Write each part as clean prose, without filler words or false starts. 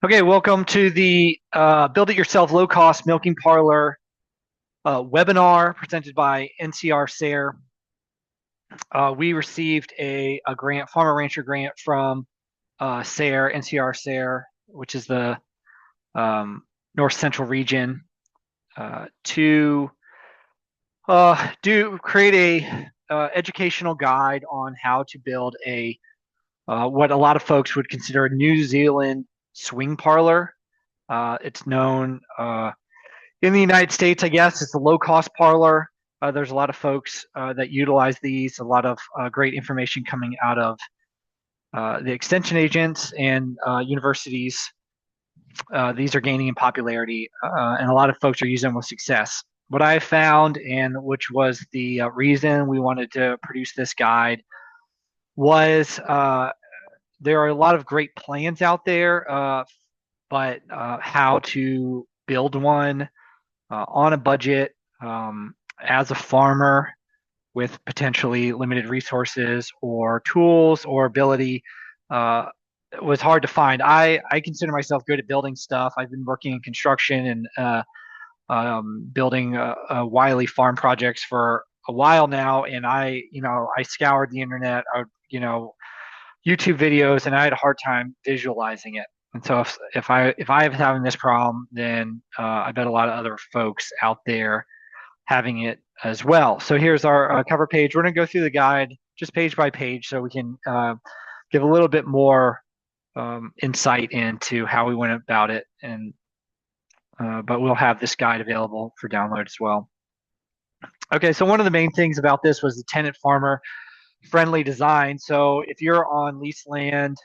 Okay, welcome to the Build It Yourself Low Cost Milking Parlor webinar presented by NCR SARE. We received a grant, Farmer Rancher grant from SARE, NCR SARE, which is the North Central region, to create a educational guide on how to build a what a lot of folks would consider a New Zealand swing parlor. It's known in the United States, I guess, it's a low cost parlor. There's a lot of folks that utilize these, a lot of great information coming out of the extension agents and universities. These are gaining in popularity, and a lot of folks are using them with success. What I found, and which was the reason we wanted to produce this guide, was there are a lot of great plans out there, but how to build one on a budget as a farmer with potentially limited resources or tools or ability uh, was hard to find. I consider myself good at building stuff. I've been working in construction and building wily farm projects for a while now, and I scoured the internet, YouTube videos, and I had a hard time visualizing it. And so if I am having this problem, then I bet a lot of other folks out there having it as well. So here's our cover page. We're going to go through the guide just page by page so we can give a little bit more insight into how we went about it. And but we'll have this guide available for download as well. Okay, so one of the main things about this was the tenant farmer friendly design. So if you're on leased land,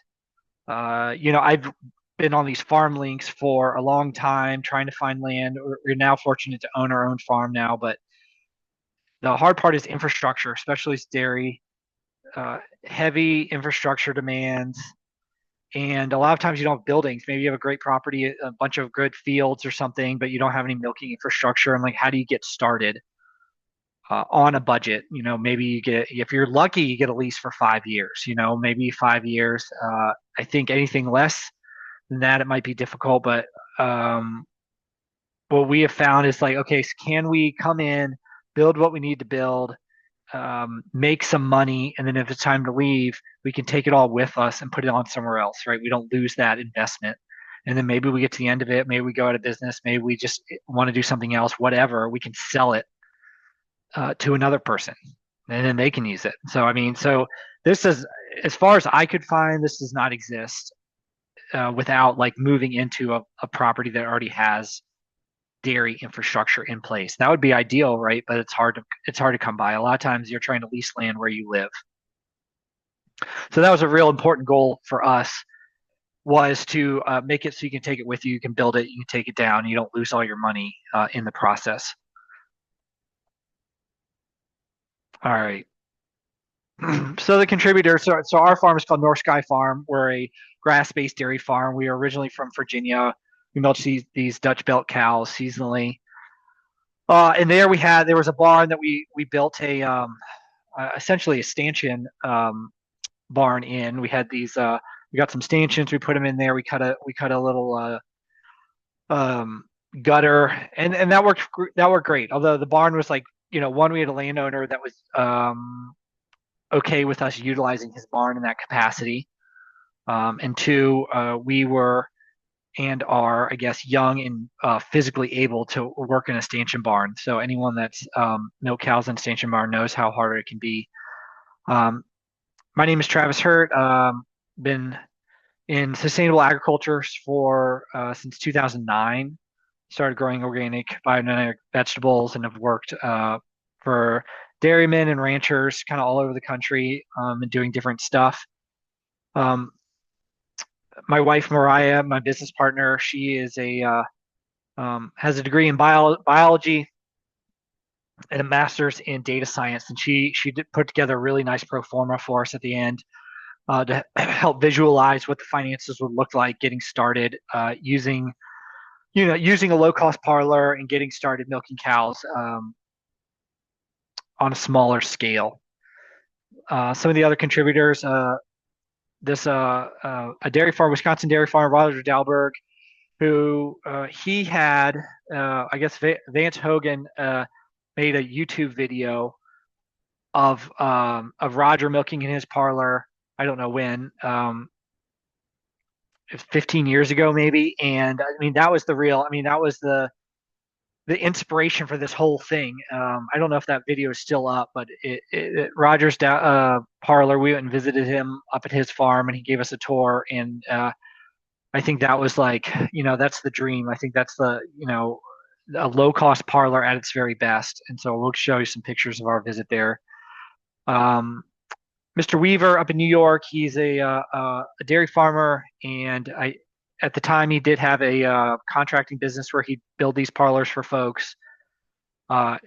I've been on these farm links for a long time trying to find land. We're now fortunate to own our own farm now, but the hard part is infrastructure, especially dairy, heavy infrastructure demands. And a lot of times you don't have buildings. Maybe you have a great property, a bunch of good fields or something, but you don't have any milking infrastructure. And like, how do you get started on a budget? Maybe you get, if you're lucky, you get a lease for 5 years. Maybe 5 years. I think anything less than that, it might be difficult. But what we have found is like, okay, so can we come in, build what we need to build, make some money, and then if it's time to leave, we can take it all with us and put it on somewhere else, right? We don't lose that investment. And then maybe we get to the end of it, maybe we go out of business, maybe we just want to do something else, whatever, we can sell it to another person and then they can use it. So, I mean, so this is, as far as I could find, this does not exist without like moving into a property that already has dairy infrastructure in place. That would be ideal, right? But it's hard to come by. A lot of times you're trying to lease land where you live. So that was a real important goal for us, was to make it so you can take it with you, you can build it, you can take it down, you don't lose all your money in the process. All right. So the contributors, so our farm is called North Sky Farm. We're a grass-based dairy farm. We are originally from Virginia. We milk these Dutch belt cows seasonally. And there was a barn that we built essentially a stanchion barn in. We had these we got some stanchions. We put them in there. We cut a little gutter, and that worked great. Although the barn was like, one, we had a landowner that was okay with us utilizing his barn in that capacity, and two, we were and are, I guess, young and physically able to work in a stanchion barn. So anyone that's milk cows in a stanchion barn knows how hard it can be. Um, my name is Travis Hurt. Been in sustainable agriculture for since 2009. Started growing organic biodynamic vegetables and have worked for dairymen and ranchers kind of all over the country, and doing different stuff. Um, my wife Mariah, my business partner, she is has a degree in biology and a master's in data science, and she did put together a really nice pro forma for us at the end to help visualize what the finances would look like getting started using a low cost parlor and getting started milking cows on a smaller scale. Some of the other contributors, a dairy farm, Wisconsin dairy farm, Roger Dalberg. who he had, I guess Vance Hogan made a YouTube video of Roger milking in his parlor. I don't know when, 15 years ago maybe, and I mean that was the real. I mean that was the inspiration for this whole thing. I don't know if that video is still up, but Roger's parlor. We went and visited him up at his farm, and he gave us a tour. And I think that was like, that's the dream. I think that's a low cost parlor at its very best. And so we'll show you some pictures of our visit there. Um, Mr. Weaver up in New York, he's a dairy farmer, and at the time he did have a contracting business where he'd build these parlors for folks. Uh,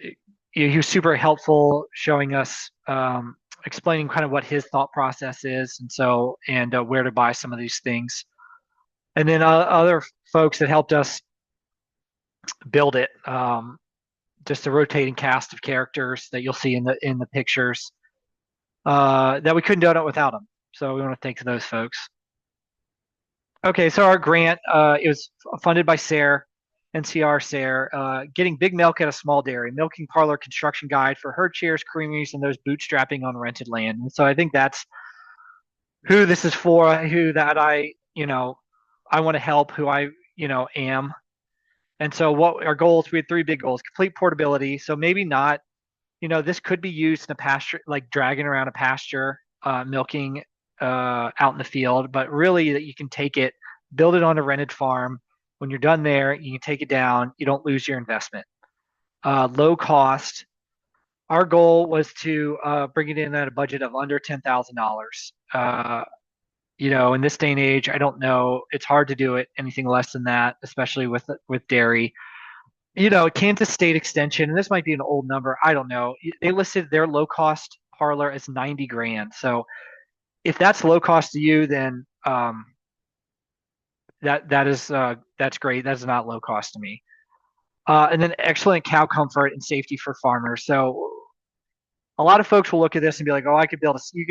he was super helpful, showing us, explaining kind of what his thought process is, and where to buy some of these things. And then other folks that helped us build it, just a rotating cast of characters that you'll see in the pictures, that we couldn't do it without them. So we want to thank those folks. Okay, so our grant, it was funded by SARE, NCR SARE, getting big milk at a small dairy, milking parlor construction guide for herd chairs, creameries, and those bootstrapping on rented land. And so I think that's who this is for, who that I want to help, who I, am. And so what our goals, we had three big goals: complete portability. So maybe not, this could be used in a pasture, like dragging around a pasture, milking out in the field, but really that you can take it, build it on a rented farm. When you're done there, you can take it down. You don't lose your investment. Low cost. Our goal was to bring it in at a budget of under $10,000. In this day and age, I don't know. It's hard to do it anything less than that, especially with dairy. Kansas State Extension, and this might be an old number. I don't know. They listed their low cost parlor as 90 grand. So if that's low cost to you, then that's great. That's not low cost to me. And then excellent cow comfort and safety for farmers. So a lot of folks will look at this and be like, "Oh, you could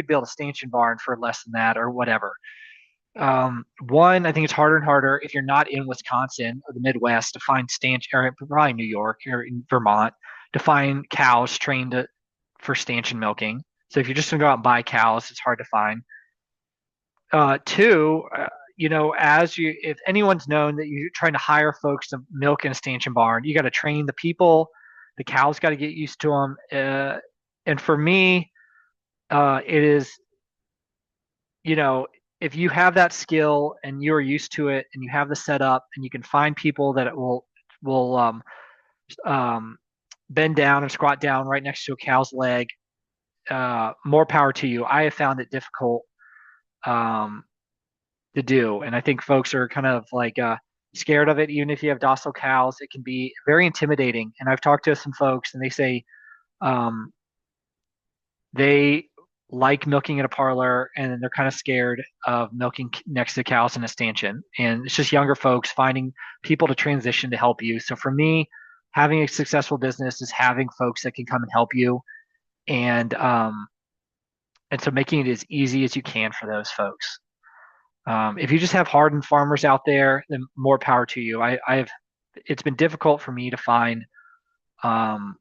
build a stanchion barn for less than that, or whatever." One, I think it's harder and harder if you're not in Wisconsin or the Midwest to find stanchion, or probably New York or in Vermont, to find cows for stanchion milking. So if you're just gonna go out and buy cows, it's hard to find. Two, if anyone's known that you're trying to hire folks to milk in a stanchion barn, you got to train the people. The cows got to get used to them. And for me, it is, you know, if you have that skill and you're used to it and you have the setup and you can find people that will um, bend down and squat down right next to a cow's leg, more power to you. I have found it difficult um, to do, and I think folks are kind of like scared of it. Even if you have docile cows, it can be very intimidating. And I've talked to some folks, and they say um, they like milking in a parlor, and they're kind of scared of milking next to cows in a stanchion. And it's just younger folks finding people to transition to help you. So for me, having a successful business is having folks that can come and help you, and so making it as easy as you can for those folks. If you just have hardened farmers out there, then more power to you. It's been difficult for me to find um,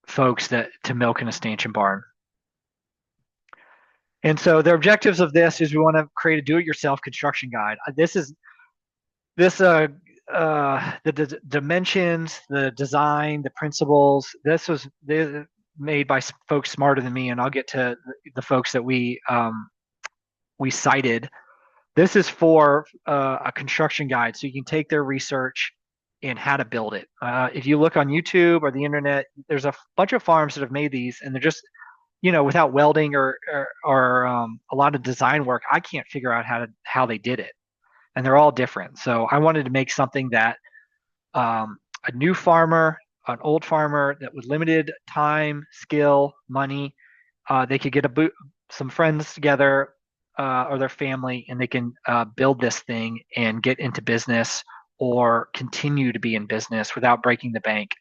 folks that to milk in a stanchion barn. And so the objectives of this is we want to create a do-it-yourself construction guide. The dimensions, the design, the principles. This was made by folks smarter than me, and I'll get to the folks that we cited. This is for a construction guide, so you can take their research and how to build it. If you look on YouTube or the internet, there's a bunch of farms that have made these, and they're just, without welding or a lot of design work, I can't figure out how they did it, and they're all different. So I wanted to make something that a new farmer, an old farmer that with limited time, skill, money, they could get some friends together, or their family, and they can build this thing and get into business or continue to be in business without breaking the bank.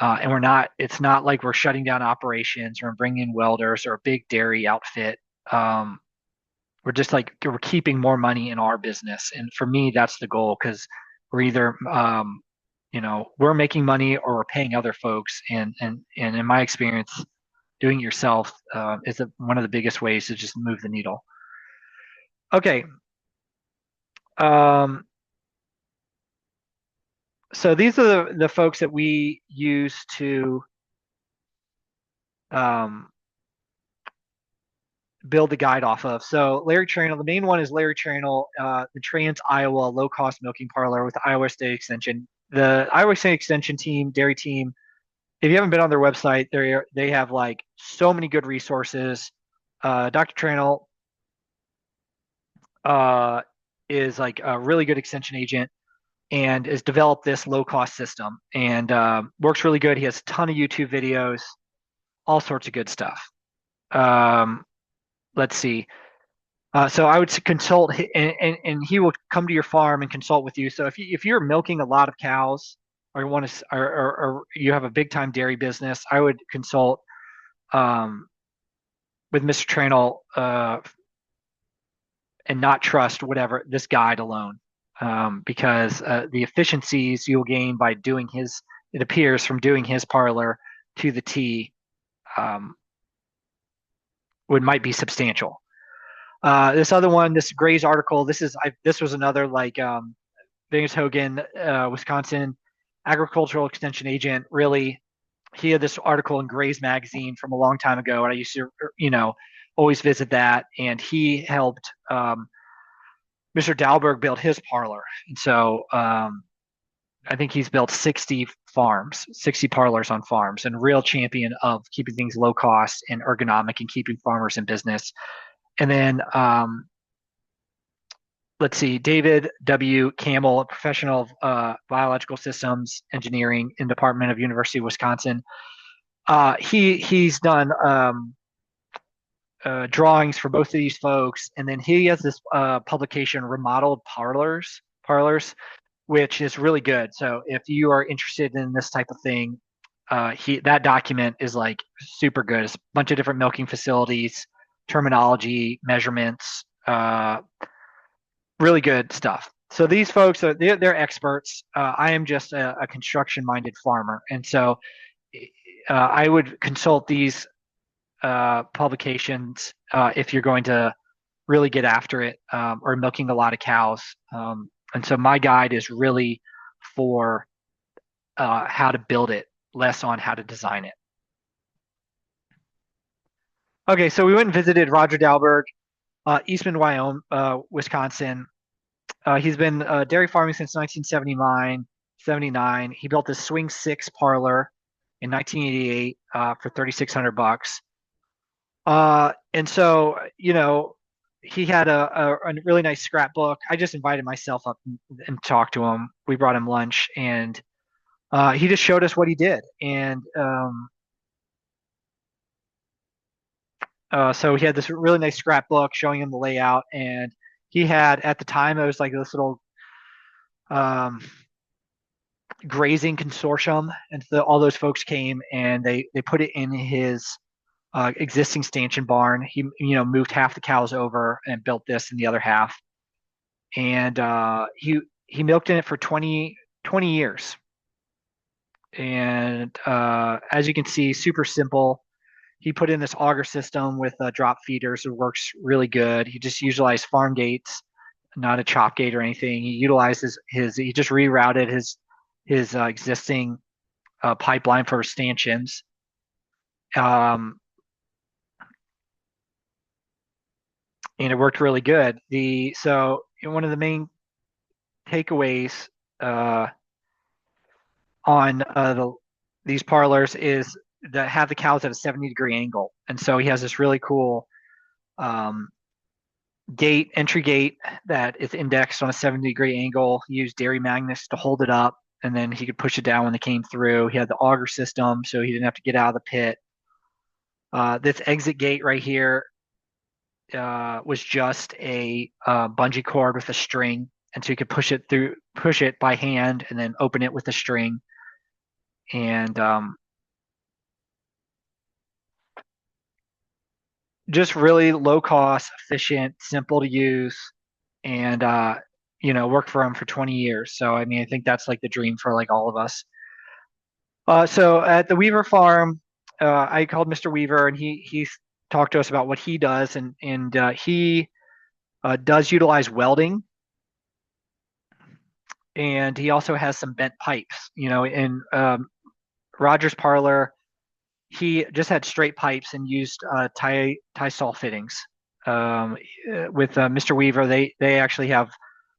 And it's not like we're shutting down operations or bringing in welders or a big dairy outfit. We're we're keeping more money in our business, and for me, that's the goal because we're either we're making money or we're paying other folks, and in my experience, doing it yourself is one of the biggest ways to just move the needle. Okay. Um, so these are the folks that we use to um, build the guide off of. So Larry Tranel, the main one is Larry Tranel, the Trans Iowa low cost milking parlor with the Iowa State Extension. The Iowa State Extension team, dairy team, if you haven't been on their website, they have like so many good resources. Dr. Tranel uh, is like a really good extension agent and has developed this low cost system and works really good. He has a ton of YouTube videos, all sorts of good stuff. Um, let's see. So I would consult, and he will come to your farm and consult with you. So if you're milking a lot of cows, or you want to, or you have a big time dairy business, I would consult um, with Mr. Tranel and not trust whatever this guide alone, because the efficiencies you'll gain by doing his, it appears from doing his parlor to the T, um, might be substantial. This other one, this Gray's article, this was another like James Hogan, Wisconsin agricultural extension agent. Really, he had this article in Gray's magazine from a long time ago, and I used to, always visit that. And he helped Mr. Dalberg build his parlor, and so I think he's built 60 farms, 60 parlors on farms, and real champion of keeping things low cost and ergonomic and keeping farmers in business. And then let's see, David W. Campbell, a professional of biological systems engineering in Department of University of Wisconsin. He's done drawings for both of these folks, and then he has this publication, Remodeled Parlors, which is really good. So if you are interested in this type of thing, that document is like super good. It's a bunch of different milking facilities, terminology, measurements, really good stuff. So these folks they're experts. I am just a construction minded farmer, and so I would consult these publications if you're going to really get after it or milking a lot of cows. And so my guide is really for how to build it, less on how to design it. Okay, so we went and visited Roger Dalberg, Eastman, Wyoming, Wisconsin. He's been dairy farming since 1979, 79. He built this Swing 6 parlor in 1988 for $3,600. And so, he had a really nice scrapbook. I just invited myself up and talked to him. We brought him lunch, and he just showed us what he did. And so he had this really nice scrapbook showing him the layout. And he had, at the time, it was like this little grazing consortium. And so all those folks came and they put it in his existing stanchion barn. He moved half the cows over and built this in the other half, and he milked in it for 20 years. And as you can see, super simple. He put in this auger system with drop feeders. It works really good. He just utilized farm gates, not a chop gate or anything. He utilizes he just rerouted his existing pipeline for stanchions. And it worked really good. So one of the main takeaways on these parlors is that have the cows at a 70-degree angle, and so he has this really cool entry gate that is indexed on a 70-degree angle. He used dairy magnets to hold it up, and then he could push it down when they came through. He had the auger system, so he didn't have to get out of the pit. This exit gate right here was just a bungee cord with a string, and so you could push it by hand, and then open it with a string. And just really low cost, efficient, simple to use, and worked for him for 20 years. So I mean, I think that's like the dream for like all of us. So at the Weaver farm, I called Mr. Weaver, and he talked to us about what he does, and he does utilize welding, and he also has some bent pipes. In Rogers Parlor, he just had straight pipes and used tie saw fittings. Um, with Mr. Weaver, they actually have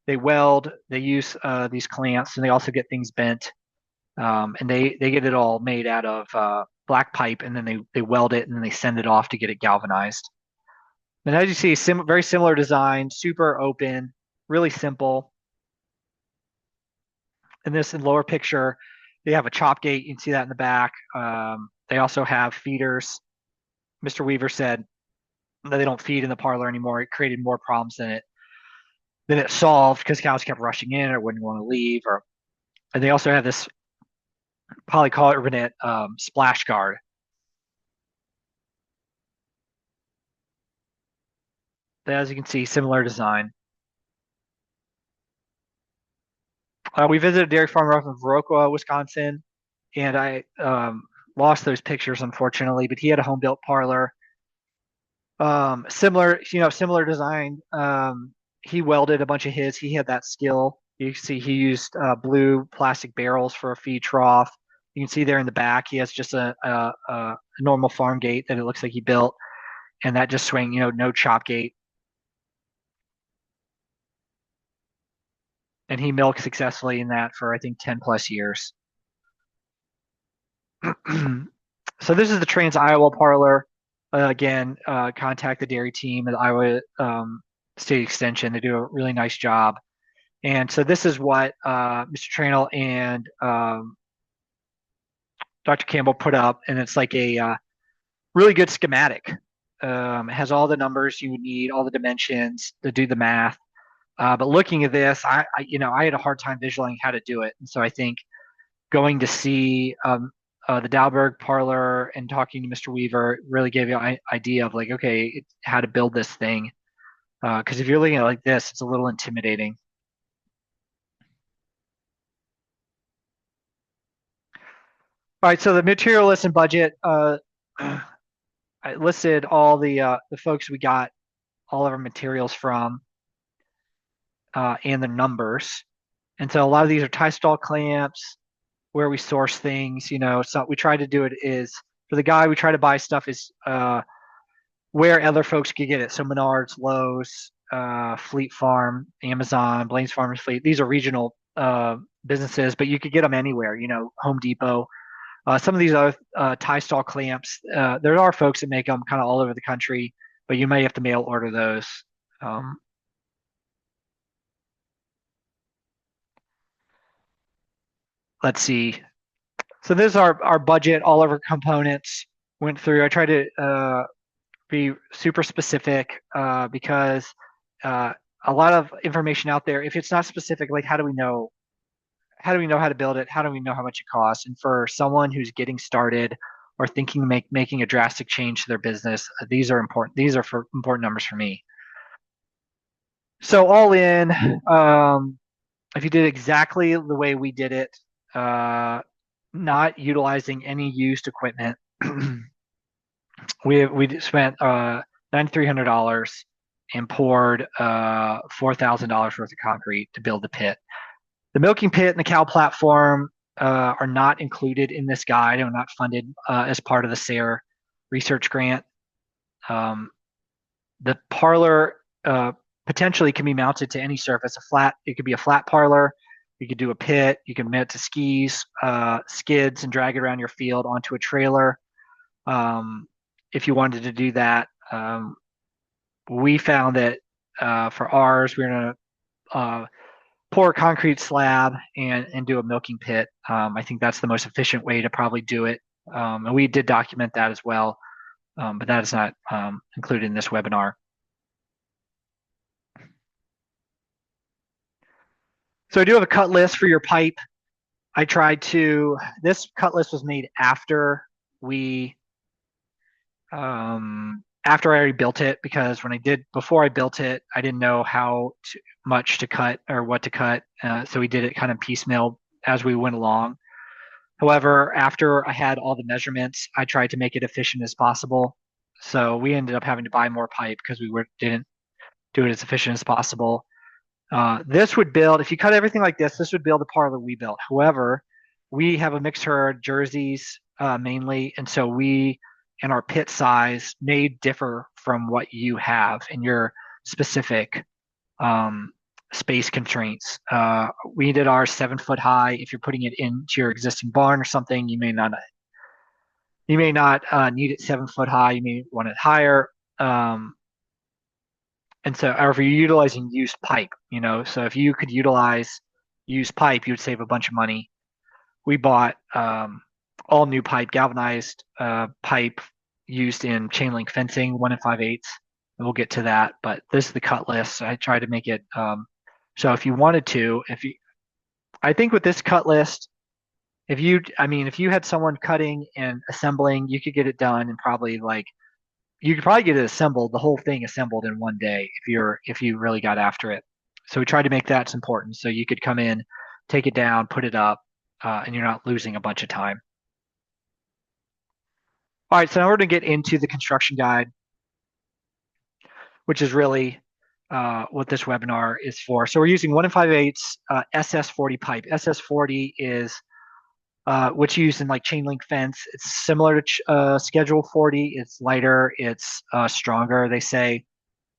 they weld, they use these clamps, and they also get things bent. And they get it all made out of black pipe, and then they weld it, and then they send it off to get it galvanized. And as you see, very similar design, super open, really simple. In this lower picture, they have a chop gate. You can see that in the back. They also have feeders. Mr. Weaver said that they don't feed in the parlor anymore. It created more problems than it solved because cows kept rushing in or wouldn't want to leave. And they also have this polycarbonate splash guard. As you can see, similar design. We visited a dairy farm up in Viroqua, Wisconsin, and I lost those pictures unfortunately. But he had a home built parlor, similar design. He welded a bunch of his. He had that skill. You can see he used blue plastic barrels for a feed trough. You can see there in the back, he has just a normal farm gate that it looks like he built, and that just swing, no chop gate. And he milked successfully in that for I think 10 plus years. So this is the Trans Iowa Parlor. Again, contact the dairy team at Iowa State Extension. They do a really nice job. And so this is what Mr. Tranel and Dr. Campbell put up, and it's like a really good schematic. It has all the numbers you would need, all the dimensions to do the math. But looking at this, I had a hard time visualizing how to do it, and so I think going to see the Dalberg Parlor and talking to Mr. Weaver really gave you an idea of like, okay, how to build this thing. Because if you're looking at it like this, it's a little intimidating. All right, so the material list and budget. I listed all the folks we got all of our materials from and the numbers. And so a lot of these are tie stall clamps, where we source things. So we try to do it is for the guy we try to buy stuff is where other folks could get it. So Menards, Lowe's, Fleet Farm, Amazon, Blaine's Farmers Fleet. These are regional businesses, but you could get them anywhere. Home Depot. Some of these other tie stall clamps, there are folks that make them kind of all over the country, but you may have to mail order those. Let's see. So this is our budget, all of our components went through. I tried to be super specific because a lot of information out there, if it's not specific, like how do we know how to build it? How do we know how much it costs? And for someone who's getting started or thinking making a drastic change to their business, these are important. These are important numbers for me. So all in, if you did exactly the way we did it, not utilizing any used equipment, we spent $9,300 and poured $4,000 worth of concrete to build the pit. The milking pit and the cow platform are not included in this guide and are not funded as part of the SARE research grant. The parlor potentially can be mounted to any surface. It could be a flat parlor. You could do a pit. You can mount it to skis, skids, and drag it around your field onto a trailer. If you wanted to do that, we found that for ours, we're going to pour a concrete slab and do a milking pit. I think that's the most efficient way to probably do it. And we did document that as well, but that is not included in this webinar. So I do have a cut list for your pipe. This cut list was made after we after I already built it, because before I built it, I didn't know much to cut or what to cut. So we did it kind of piecemeal as we went along. However, after I had all the measurements, I tried to make it efficient as possible. So we ended up having to buy more pipe because didn't do it as efficient as possible. This would build, if you cut everything like this would build the parlor we built. However, we have a mixed herd, jerseys mainly, and so we and our pit size may differ from what you have in your specific um, space constraints. We did our 7 foot high. If you're putting it into your existing barn or something, you may not need it 7 foot high. You may want it higher. Um, and so, or if you're utilizing used pipe, so if you could utilize used pipe, you would save a bunch of money. We bought all new pipe, galvanized pipe used in chain link fencing, 1 5/8. And we'll get to that, but this is the cut list. I tried to make it so if you wanted to, I think with this cut list, if you had someone cutting and assembling, you could get it done in probably like you could probably get it assembled, the whole thing assembled in one day if you really got after it. So we tried to make that important so you could come in, take it down, put it up, and you're not losing a bunch of time. All right, so now we're going to get into the construction guide, which is really what this webinar is for. So we're using 1 5/8 SS40 pipe. SS40 is what's used in like chain link fence. It's similar to Schedule 40. It's lighter. It's stronger. They say.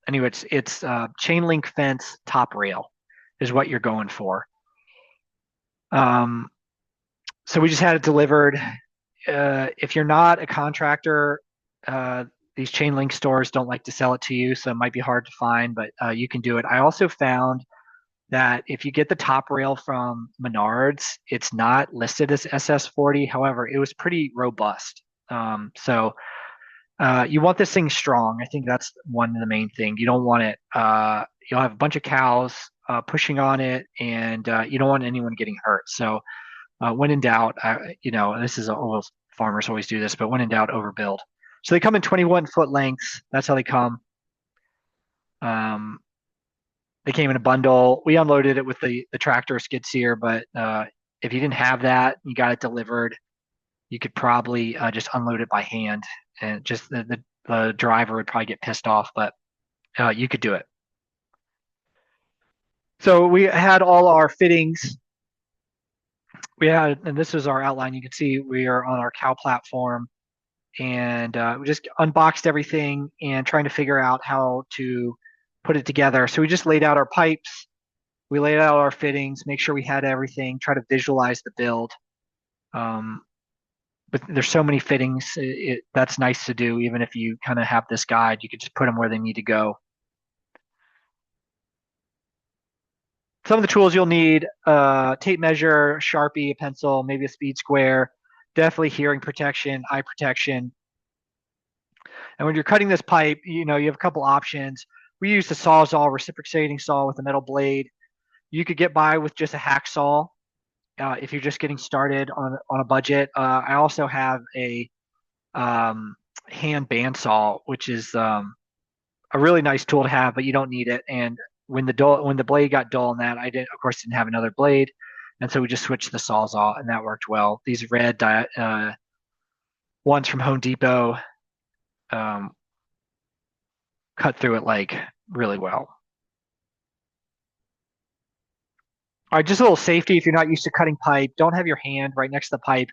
Anyway, it's chain link fence top rail is what you're going for. So we just had it delivered. If you're not a contractor, these chain link stores don't like to sell it to you, so it might be hard to find, but you can do it. I also found that if you get the top rail from Menards, it's not listed as SS40. However, it was pretty robust. So you want this thing strong. I think that's one of the main thing. You don't want it. You'll have a bunch of cows pushing on it, and you don't want anyone getting hurt. So when in doubt, this is almost farmers always do this, but when in doubt, overbuild. So they come in 21-foot lengths. That's how they come. They came in a bundle. We unloaded it with the tractor skid steer, but if you didn't have that, you got it delivered, you could probably just unload it by hand, and just the driver would probably get pissed off, but you could do it. So we had all our fittings. And this is our outline. You can see we are on our cow platform, and we just unboxed everything and trying to figure out how to put it together. So we just laid out our pipes, we laid out our fittings, make sure we had everything, try to visualize the build. But there's so many fittings, that's nice to do. Even if you kind of have this guide, you could just put them where they need to go. Some of the tools you'll need, tape measure, Sharpie, a pencil, maybe a speed square, definitely hearing protection, eye protection. And when you're cutting this pipe, you have a couple options. We use the Sawzall reciprocating saw with a metal blade. You could get by with just a hacksaw if you're just getting started on a budget. I also have a hand bandsaw, which is a really nice tool to have, but you don't need it. And when the blade got dull in that, I didn't have another blade, and so we just switched the Sawzall, and that worked well. These red ones from Home Depot cut through it like really well. All right, just a little safety. If you're not used to cutting pipe, don't have your hand right next to the pipe.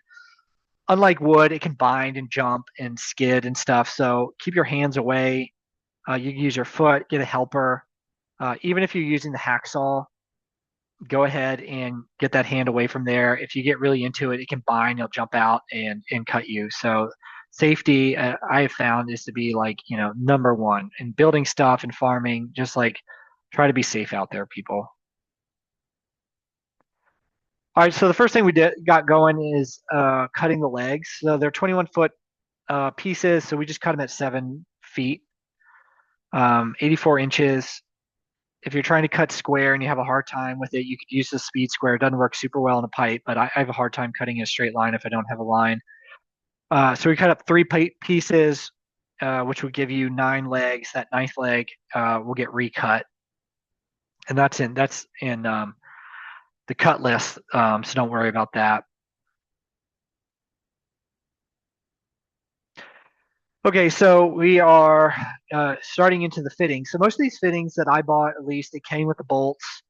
Unlike wood, it can bind and jump and skid and stuff. So keep your hands away. You can use your foot, get a helper. Even if you're using the hacksaw, go ahead and get that hand away from there. If you get really into it, it can bind, you'll jump out and cut you. So safety, I have found, is to be like, number one in building stuff and farming. Just like try to be safe out there, people. All right, so the first thing we got going is cutting the legs. So they're 21-foot pieces, so we just cut them at 7 feet, 84 inches. If you're trying to cut square and you have a hard time with it, you could use the speed square. It doesn't work super well in a pipe, but I have a hard time cutting in a straight line if I don't have a line. So we cut up 3 pieces which would give you 9 legs. That ninth leg will get recut, and that's in the cut list. So don't worry about that. Okay, so we are starting into the fittings. So most of these fittings that I bought, at least, it came with the bolts.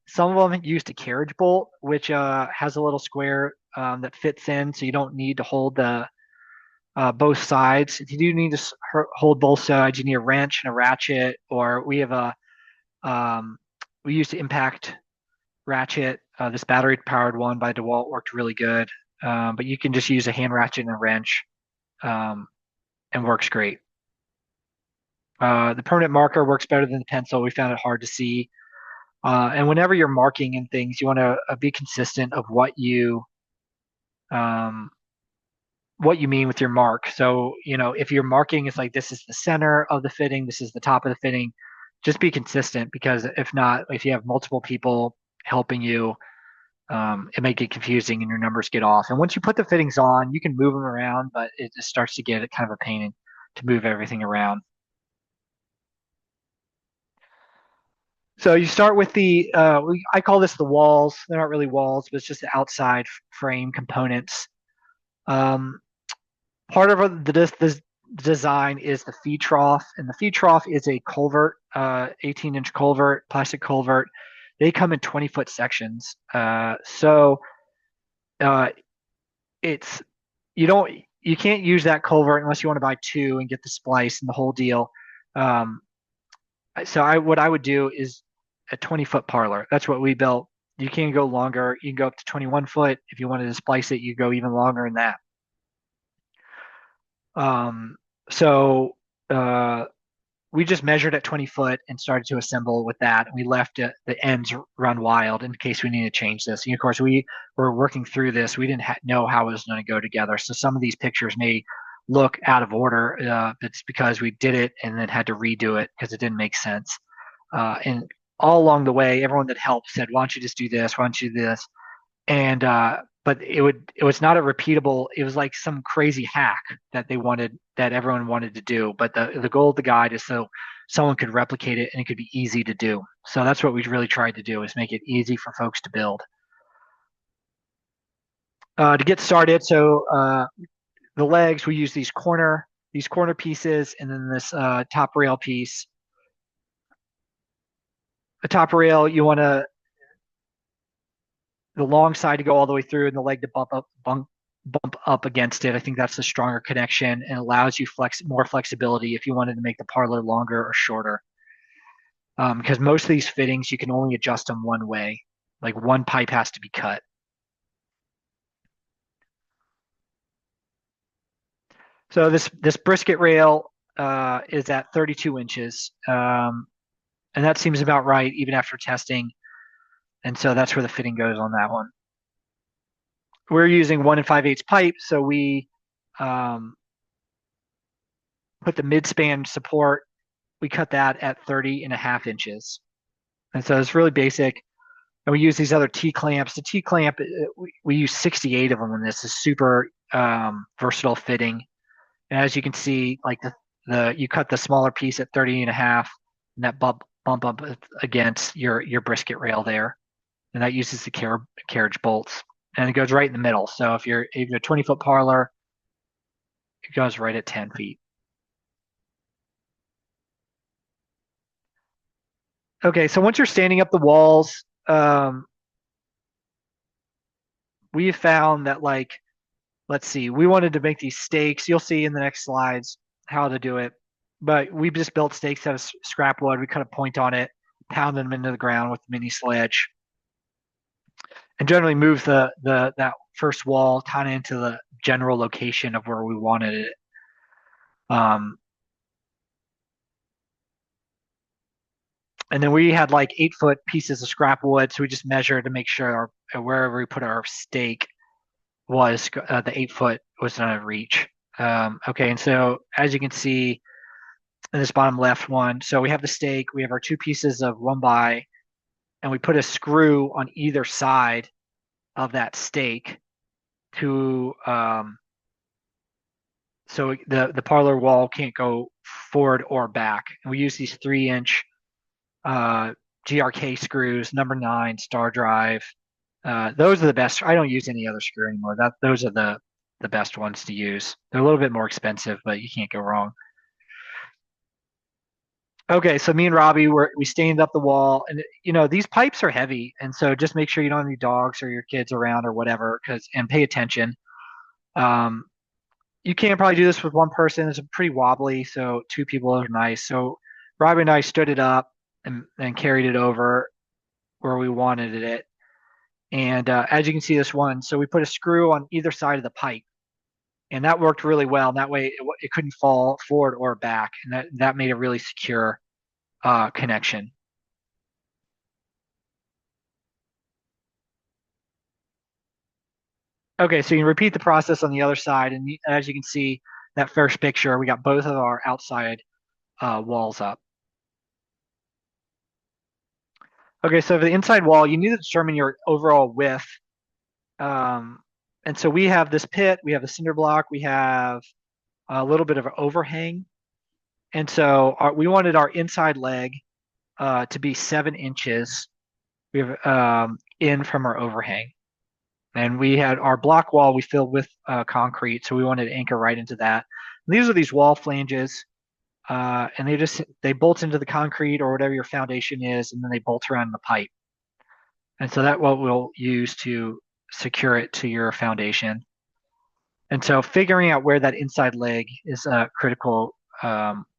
Some of them used a carriage bolt, which has a little square that fits in, so you don't need to hold the both sides. If you do need to hold both sides, you need a wrench and a ratchet, or we have um, we used to impact ratchet. This battery powered one by DeWalt worked really good, but you can just use a hand ratchet and a wrench, um, and works great. The permanent marker works better than the pencil. We found it hard to see. And whenever you're marking and things, you want to be consistent of um, what you mean with your mark. So, if your marking is like this is the center of the fitting, this is the top of the fitting, just be consistent, because if not, if you have multiple people helping you, it may get confusing and your numbers get off. And once you put the fittings on, you can move them around, but it just starts to get kind of a pain to move everything around. So you start with I call this the walls. They're not really walls, but it's just the outside frame components. Um, Part of this design is the feed trough, and the feed trough is a culvert, 18-inch culvert, plastic culvert. They come in 20-foot sections. So uh, it's you can't use that culvert unless you want to buy two and get the splice and the whole deal. Um, so what I would do is a 20-foot parlor. That's what we built. You can go longer. You can go up to 21 foot. If you wanted to splice it, you go even longer than that. Um, so uh, we just measured at 20 foot and started to assemble with that. And we left the ends run wild in case we need to change this. And of course, we were working through this. We didn't know how it was going to go together. So some of these pictures may look out of order. It's because we did it and then had to redo it because it didn't make sense. And all along the way, everyone that helped said, "Why don't you just do this? Why don't you do this?" And but it was not a repeatable. It was like some crazy hack that everyone wanted to do. But the goal of the guide is so someone could replicate it and it could be easy to do. So that's what we really tried to do, is make it easy for folks to build. To get started, so the legs, we use these corner pieces, and then this top rail piece. The top rail, you want the long side to go all the way through, and the leg to bump up against it. I think that's the stronger connection, and allows you more flexibility if you wanted to make the parlor longer or shorter. Because most of these fittings, you can only adjust them one way. Like one pipe has to be cut. So this brisket rail is at 32 inches, and that seems about right even after testing. And so that's where the fitting goes on that one. We're using 1 5/8 pipe, so we um, put the mid-span support. We cut that at 30.5 inches. And so it's really basic. And we use these other T-clamps. The T-clamp, we use 68 of them in this. Is super versatile fitting. And as you can see, like you cut the smaller piece at 30.5, and that bump up against your brisket rail there. And that uses the carriage bolts. And it goes right in the middle. So if you're a 20-foot parlor, it goes right at 10 feet. Okay, so once you're standing up the walls, we found that, like, let's see, we wanted to make these stakes. You'll see in the next slides how to do it. But we just built stakes out of scrap wood. We cut a point on it, pounded them into the ground with the mini sledge, and generally move that first wall kind of into the general location of where we wanted it. And then we had like 8-foot pieces of scrap wood, so we just measured to make sure wherever we put our stake was the 8-foot was not a reach. Okay, and so as you can see in this bottom left one, so we have the stake, we have our 2 pieces of 1x, and we put a screw on either side of that stake to So the parlor wall can't go forward or back. And we use these 3-inch uh, GRK screws, number 9 star drive. Those are the best. I don't use any other screw anymore. Those are the best ones to use. They're a little bit more expensive, but you can't go wrong. Okay, so me and Robbie we stained up the wall, and these pipes are heavy, and so just make sure you don't have any dogs or your kids around or whatever, and pay attention. Um, you can't probably do this with one person. It's pretty wobbly, so 2 people are nice. So Robbie and I stood it up and carried it over where we wanted it. And as you can see, this one, so we put a screw on either side of the pipe, and that worked really well. And that way, it couldn't fall forward or back, and that made a really secure connection. Okay, so you can repeat the process on the other side, and as you can see, that first picture, we got both of our outside walls up. Okay, so for the inside wall, you need to determine your overall width. Um, and so we have this pit, we have a cinder block, we have a little bit of an overhang. And so we wanted our inside leg to be 7 inches. We have in from our overhang. And we had our block wall we filled with concrete, so we wanted to anchor right into that. And these are these wall flanges, and they bolt into the concrete or whatever your foundation is, and then they bolt around the pipe. And so that's what we'll use to secure it to your foundation. And so figuring out where that inside leg is a critical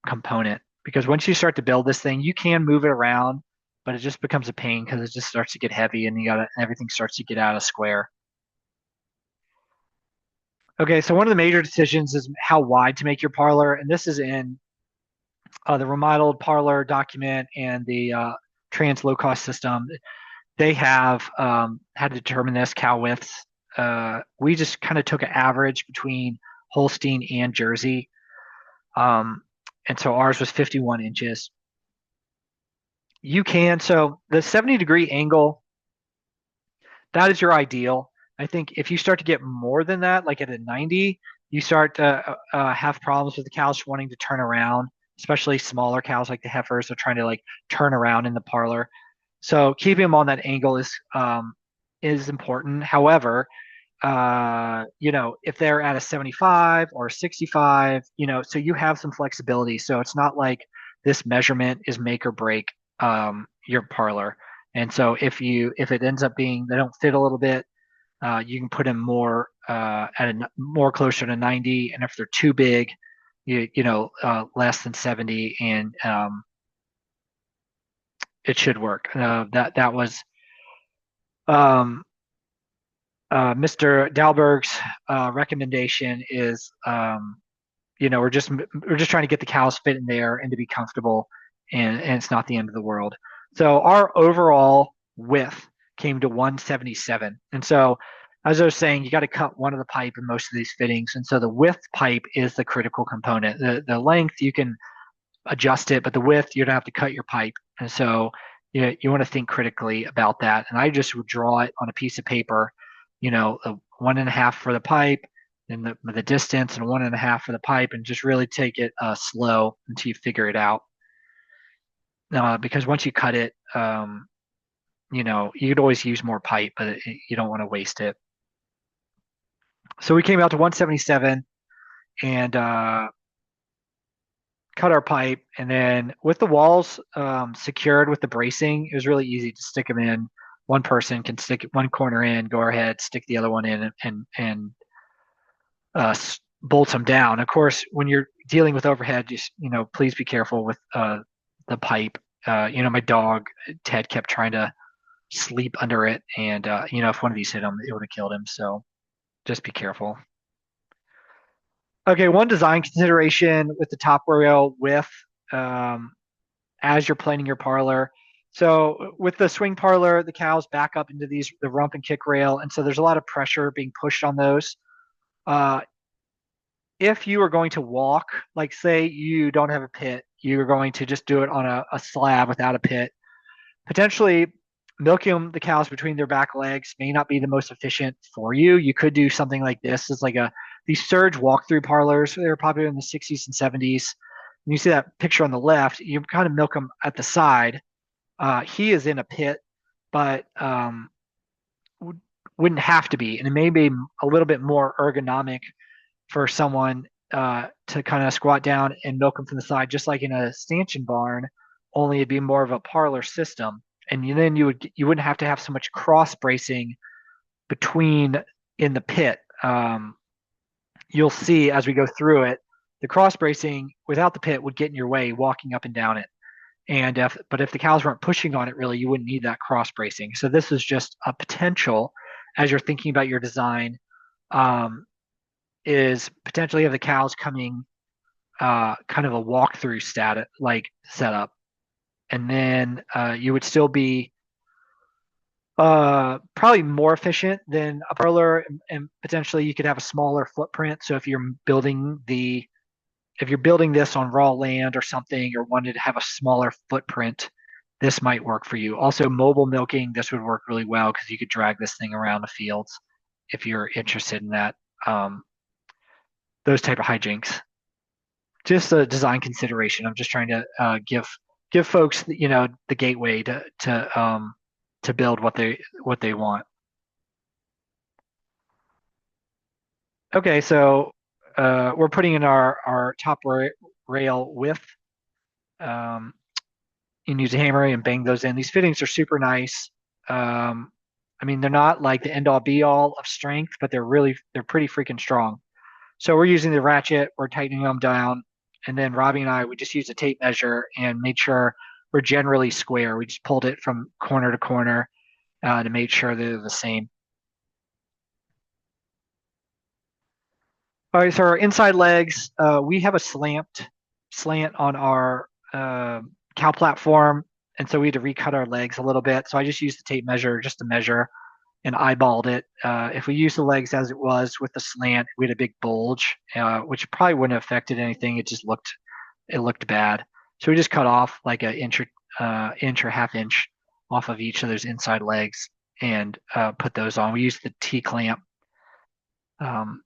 component, because once you start to build this thing, you can move it around, but it just becomes a pain because it just starts to get heavy and everything starts to get out of square. Okay, so one of the major decisions is how wide to make your parlor, and this is in the remodeled parlor document and the trans low cost system. They have had to determine this cow widths. We just kind of took an average between Holstein and Jersey, and so ours was 51 inches. So the 70-degree angle, that is your ideal. I think if you start to get more than that, like at a 90, you start to have problems with the cows wanting to turn around, especially smaller cows like the heifers are trying to like turn around in the parlor. So keeping them on that angle is important. However, if they're at a 75 or 65, so you have some flexibility. So it's not like this measurement is make or break your parlor. And so if it ends up being they don't fit a little bit, you can put them more more closer to 90. And if they're too big, less than 70, and it should work. That was um, Mr. Dalberg's recommendation is, we're just trying to get the cows fit in there and to be comfortable, and it's not the end of the world. So our overall width came to 177, and so as I was saying, you got to cut one of the pipe in most of these fittings, and so the width pipe is the critical component. The length you can adjust it, but the width you're gonna have to cut your pipe, and so you want to think critically about that. And I just would draw it on a piece of paper, a 1.5 for the pipe, and the distance, and 1.5 for the pipe, and just really take it slow until you figure it out. Because once you cut it, you could always use more pipe, but you don't want to waste it. So we came out to 177 and cut our pipe, and then with the walls secured with the bracing, it was really easy to stick them in. One person can stick one corner in, go ahead, stick the other one in, and bolt them down. Of course, when you're dealing with overhead, just please be careful with the pipe. My dog Ted kept trying to sleep under it, and if one of these hit him, it would have killed him. So just be careful. Okay, one design consideration with the top rail width um, as you're planning your parlor. So with the swing parlor, the cows back up into the rump and kick rail, and so there's a lot of pressure being pushed on those. Uh, if you are going to walk, like say you don't have a pit, you're going to just do it on a slab without a pit, potentially milking the cows between their back legs may not be the most efficient for you. You could do something like this. It's like these surge walkthrough parlors. They were popular in the 60s and 70s. And you see that picture on the left. You kind of milk them at the side. He is in a pit, but wouldn't have to be, and it may be a little bit more ergonomic for someone to kind of squat down and milk them from the side, just like in a stanchion barn. Only it'd be more of a parlor system, and then you wouldn't have to have so much cross bracing between in the pit. You'll see as we go through it, the cross bracing without the pit would get in your way walking up and down it. But if the cows weren't pushing on it really, you wouldn't need that cross bracing. So this is just a potential as you're thinking about your design. Is potentially have the cows coming kind of a walkthrough status like setup, and then you would still be probably more efficient than a parlor, and potentially you could have a smaller footprint. So if you're building this on raw land or something, or wanted to have a smaller footprint, this might work for you. Also, mobile milking, this would work really well because you could drag this thing around the fields if you're interested in that. Those type of hijinks. Just a design consideration. I'm just trying to give folks the gateway to build what they want. Okay, so we're putting in our top rail width. You can use a hammer and bang those in. These fittings are super nice. I mean, they're not like the end all be all of strength, but they're pretty freaking strong. So we're using the ratchet, we're tightening them down, and then Robbie and I, we just used a tape measure and made sure we're generally square. We just pulled it from corner to corner to make sure they're the same. All right, so our inside legs, we have a slant on our cow platform, and so we had to recut our legs a little bit. So I just used the tape measure just to measure and eyeballed it. If we used the legs as it was with the slant, we had a big bulge, which probably wouldn't have affected anything. It looked bad. So we just cut off like an inch or half inch off of each of those inside legs and put those on. We used the T-clamp to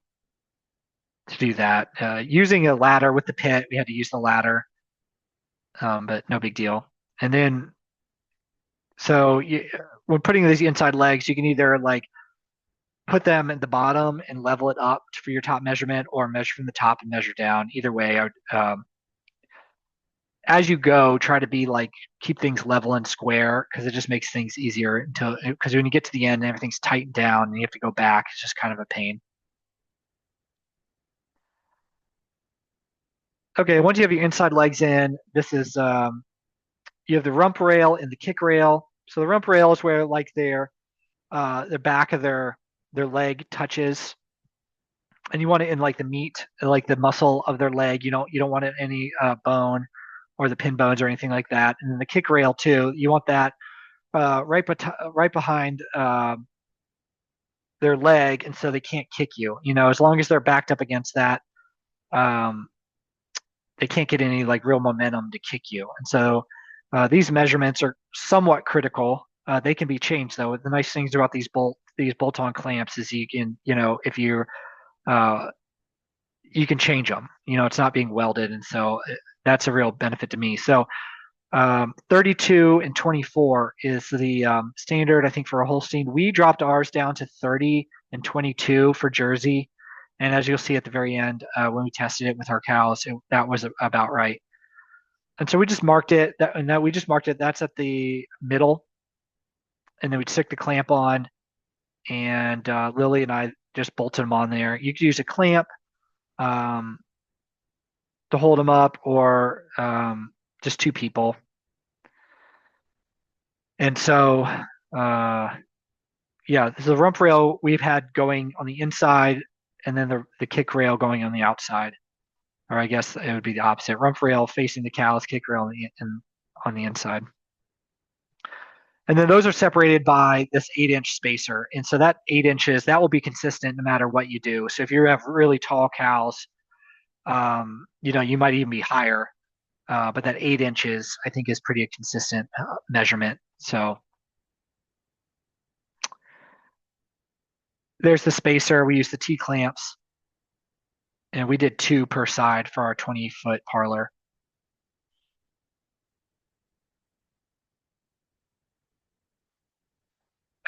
do that. Using a ladder with the pit, we had to use the ladder, but no big deal. And then, when putting these inside legs, you can either like put them at the bottom and level it up for your top measurement, or measure from the top and measure down. Either way, as you go, try to be like keep things level and square because it just makes things easier because when you get to the end, everything's tightened down and you have to go back. It's just kind of a pain. Okay, once you have your inside legs in, this is you have the rump rail and the kick rail. So the rump rail is where like their back of their leg touches, and you want it in like the meat, like the muscle of their leg. You don't want it any bone or the pin bones or anything like that. And then the kick rail too, you want that right behind their leg, and so they can't kick you. As long as they're backed up against that, they can't get any like real momentum to kick you. And so these measurements are somewhat critical. They can be changed though. The nice things about these bolt-on clamps is you can, if you you can change them. It's not being welded, and so that's a real benefit to me. So 32 and 24 is the standard, I think, for a Holstein. We dropped ours down to 30 and 22 for Jersey. And as you'll see at the very end, when we tested it with our cows, that was about right. And so we just marked it. That's at the middle. And then we'd stick the clamp on. And Lily and I just bolted them on there. You could use a clamp to hold them up, or just two people. And so, the rump rail we've had going on the inside, and then the kick rail going on the outside. Or I guess it would be the opposite. Rump rail facing the cows, kick rail on the inside. And then those are separated by this 8-inch spacer. And so that 8 inches, that will be consistent no matter what you do. So if you have really tall cows, you might even be higher. But that 8 inches, I think, is pretty consistent measurement. So there's the spacer. We use the T-clamps. and we did 2 per side for our 20-foot parlor.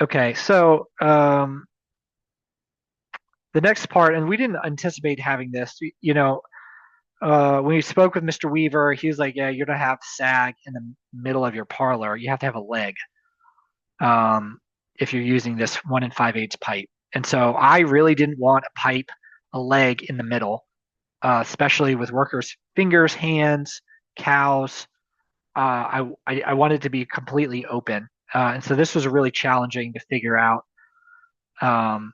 Okay, so the next part, and we didn't anticipate having this. When we spoke with Mr. Weaver, he was like, "Yeah, you're gonna have sag in the middle of your parlor. You have to have a leg if you're using this 1 5/8 pipe." And so I really didn't want a pipe, a leg in the middle, especially with workers' fingers, hands, cows. I wanted to be completely open, and so this was really challenging to figure out. Um,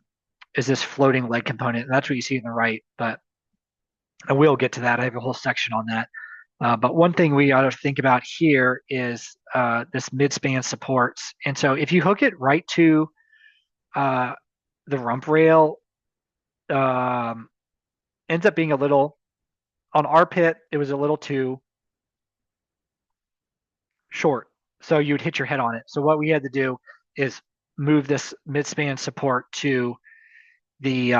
is this floating leg component? And that's what you see in the right, but I will get to that. I have a whole section on that. But one thing we ought to think about here is this mid-span supports. And so if you hook it right to uh, the rump rail, um, ends up being a little, on our pit, it was a little too short. So you'd hit your head on it. So what we had to do is move this mid-span support to the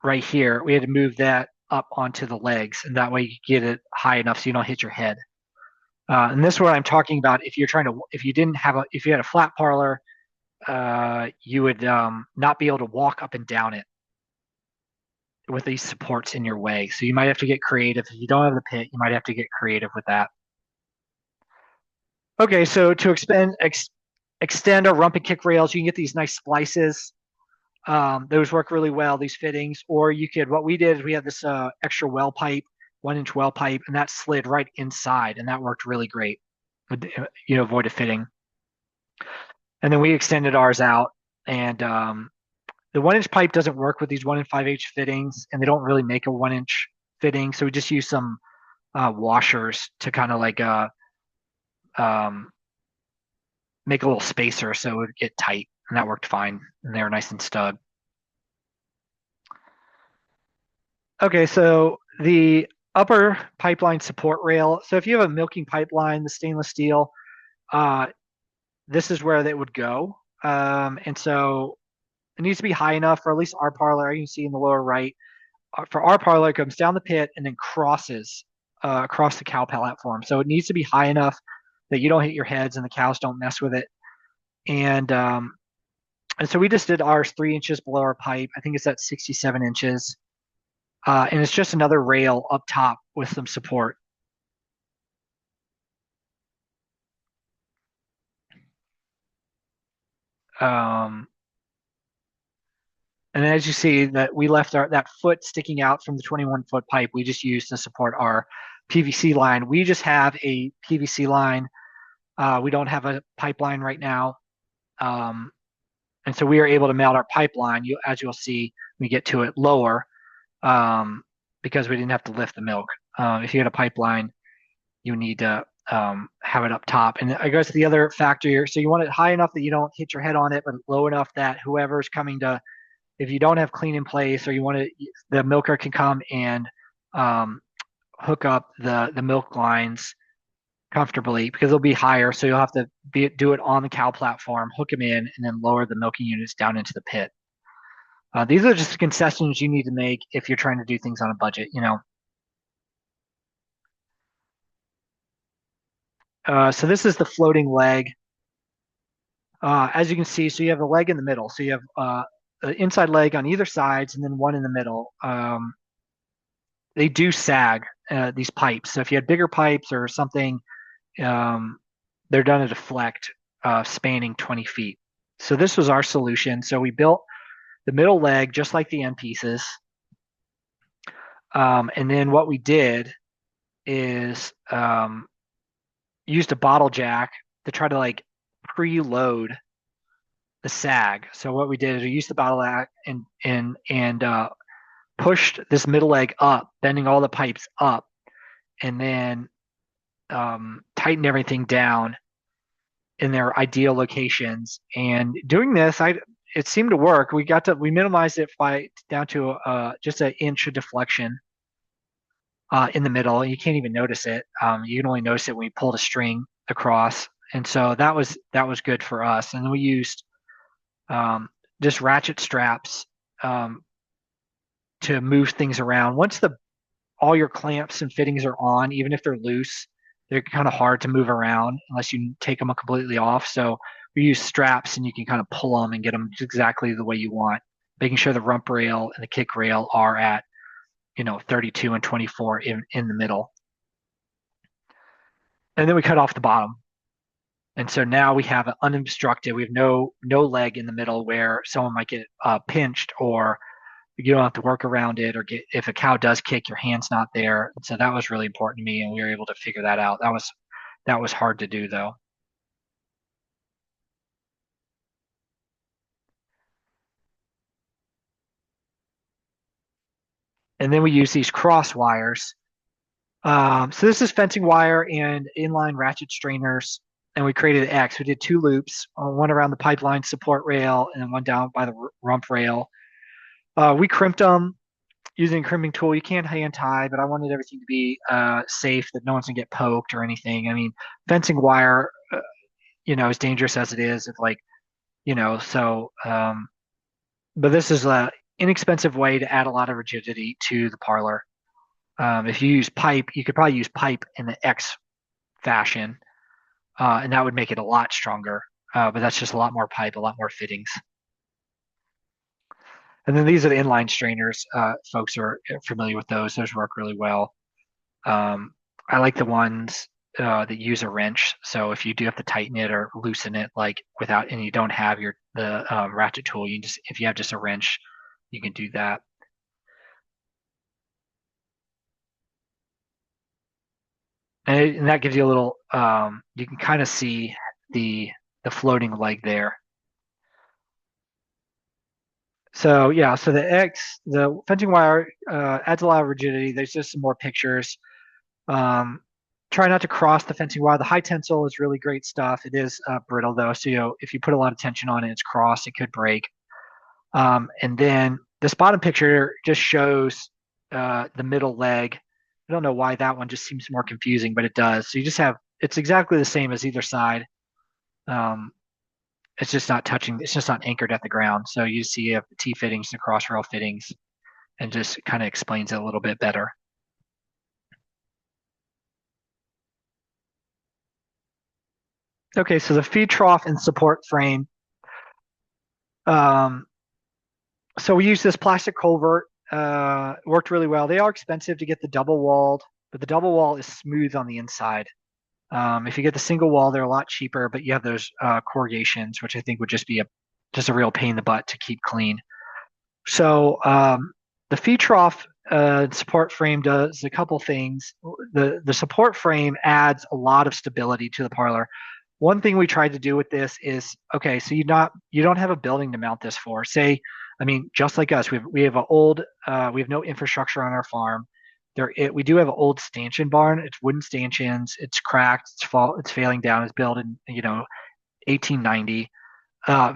right here. We had to move that up onto the legs, and that way you get it high enough so you don't hit your head. And this is what I'm talking about. If you had a flat parlor, you would not be able to walk up and down it with these supports in your way. So you might have to get creative. If you don't have the pit, you might have to get creative with that. Okay, so to extend our rump and kick rails, you can get these nice splices. Those work really well, these fittings. Or you could, what we did is we had this extra well pipe, 1 inch well pipe, and that slid right inside, and that worked really great. Avoid a fitting. And then we extended ours out, and the 1 inch pipe doesn't work with these 1 5/8 fittings, and they don't really make a 1 inch fitting. So we just use some washers to kind of like um, make a little spacer so it would get tight, and that worked fine. And they were nice and snug. Okay, so the upper pipeline support rail. So if you have a milking pipeline, the stainless steel, uh, this is where they would go. And so it needs to be high enough for at least our parlor. You can see in the lower right. For our parlor, it comes down the pit and then crosses across the cow platform. So it needs to be high enough that you don't hit your heads and the cows don't mess with it. And so we just did ours 3 inches below our pipe. I think it's at 67 inches. And it's just another rail up top with some support. Um, and as you see that we left that foot sticking out from the 21-foot pipe, we just used to support our PVC line. We just have a PVC line. We don't have a pipeline right now. And so we are able to mount our pipeline, as you'll see, we get to it lower because we didn't have to lift the milk. If you had a pipeline, you need to have it up top. And I guess the other factor here, so you want it high enough that you don't hit your head on it, but low enough that whoever's coming to, if you don't have clean in place or you want to, the milker can come and hook up the milk lines comfortably because they'll be higher. So you'll have to do it on the cow platform, hook them in, and then lower the milking units down into the pit. These are just concessions you need to make if you're trying to do things on a budget, So this is the floating leg. As you can see, so you have a leg in the middle. So you have an inside leg on either sides and then one in the middle. They do sag, these pipes. So if you had bigger pipes or something, they're done to deflect, spanning 20 feet. So this was our solution. So we built the middle leg just like the end pieces. And then what we did is used a bottle jack to try to like preload the sag. So what we did is we used the bottle jack and pushed this middle leg up, bending all the pipes up, and then tightened everything down in their ideal locations. And doing this, it seemed to work. We minimized it down to just an inch of deflection in the middle. You can't even notice it. You can only notice it when you pulled a string across. And so that was good for us. And then we used just ratchet straps to move things around. Once the all your clamps and fittings are on, even if they're loose, they're kind of hard to move around unless you take them completely off. So we use straps and you can kind of pull them and get them exactly the way you want, making sure the rump rail and the kick rail are at 32 and 24 in the middle. And then we cut off the bottom. And so now we have an unobstructed, we have no leg in the middle where someone might get pinched, or you don't have to work around it, or if a cow does kick, your hand's not there. And so that was really important to me, and we were able to figure that out. That was hard to do though. And then we use these cross wires. So this is fencing wire and inline ratchet strainers, and we created an X. We did two loops, one around the pipeline support rail and then one down by the rump rail. We crimped them using a crimping tool. You can't hand tie, but I wanted everything to be safe, that no one's gonna get poked or anything. I mean, fencing wire, as dangerous as it is, it's like, so, but this is a inexpensive way to add a lot of rigidity to the parlor. If you use pipe, you could probably use pipe in the X fashion, and that would make it a lot stronger. But that's just a lot more pipe, a lot more fittings. And then these are the inline strainers. Folks are familiar with those. Those work really well. I like the ones that use a wrench. So if you do have to tighten it or loosen it, like without, and you don't have the ratchet tool, if you have just a wrench, you can do that. And that gives you a little. You can kind of see the floating leg there. So yeah, so the fencing wire adds a lot of rigidity. There's just some more pictures. Try not to cross the fencing wire. The high tensile is really great stuff. It is brittle though, so if you put a lot of tension on it, it's crossed, it could break. And then this bottom picture just shows the middle leg. I don't know why that one just seems more confusing, but it does. So it's exactly the same as either side. Um, it's just not touching, it's just not anchored at the ground. So you see you have the T fittings, the cross rail fittings, and just kind of explains it a little bit better. Okay, so the feed trough and support frame. Um, so we use this plastic culvert. Worked really well. They are expensive to get the double walled, but the double wall is smooth on the inside. If you get the single wall, they're a lot cheaper, but you have those corrugations, which I think would just be just a real pain in the butt to keep clean. So the feed trough support frame does a couple things. The support frame adds a lot of stability to the parlor. One thing we tried to do with this is, okay, so you don't have a building to mount this for. I mean, just like us, we have no infrastructure on our farm. We do have an old stanchion barn. It's wooden stanchions. It's cracked. It's failing down. It's built in 1890.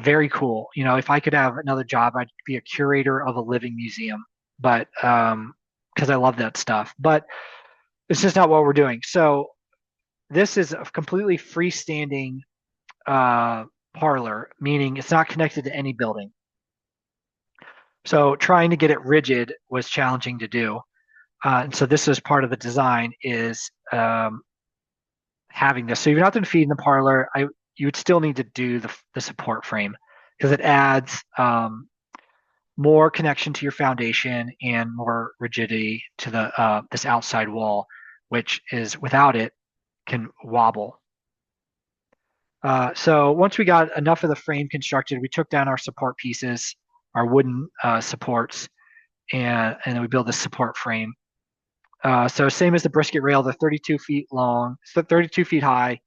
Very cool. If I could have another job, I'd be a curator of a living museum. But because I love that stuff. But it's just not what we're doing. So this is a completely freestanding parlor, meaning it's not connected to any building. So trying to get it rigid was challenging to do. And so this is part of the design, is having this. So you're not going to feed in the parlor. You would still need to do the support frame, because it adds more connection to your foundation and more rigidity to this outside wall, which is, without it, can wobble. So once we got enough of the frame constructed, we took down our support pieces, our wooden supports, and then we built this support frame. So same as the brisket rail, they're 32 feet long, so 32 feet high,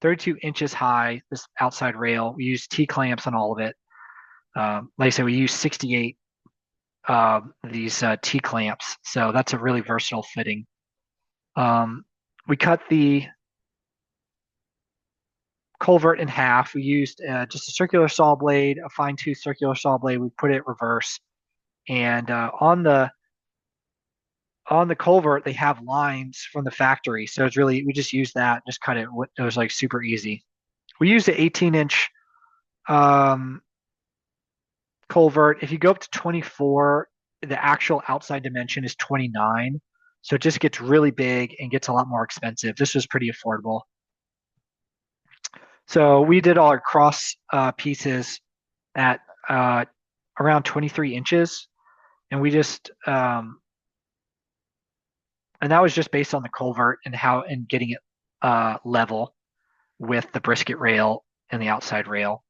32 inches high, this outside rail. We use T-clamps on all of it. Like I said, we use 68 these T-clamps, so that's a really versatile fitting. We cut the culvert in half. We used just a circular saw blade, a fine-tooth circular saw blade. We put it reverse, and on the culvert they have lines from the factory, so we just used that, just cut it. It was like super easy. We used an 18-inch culvert. If you go up to 24, the actual outside dimension is 29. So it just gets really big and gets a lot more expensive. This was pretty affordable. So we did all our cross pieces at around 23 inches, and we just and that was just based on the culvert and how and getting it level with the brisket rail and the outside rail.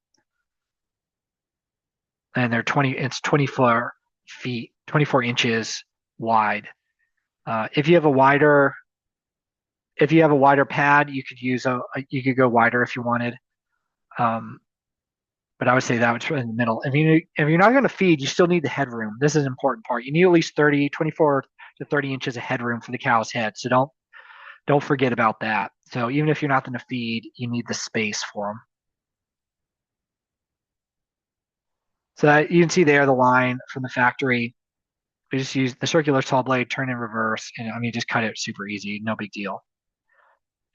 And they're 20. It's 24 feet, 24 inches wide. If you have a wider pad, you could use you could go wider if you wanted. Um, but I would say that was in the middle. If you're not going to feed, you still need the headroom. This is an important part. You need at least 24 to 30 inches of headroom for the cow's head. So don't forget about that. So even if you're not going to feed, you need the space for them. So that, you can see there the line from the factory. We just use the circular saw blade, turn in reverse, and I mean just cut it super easy, no big deal,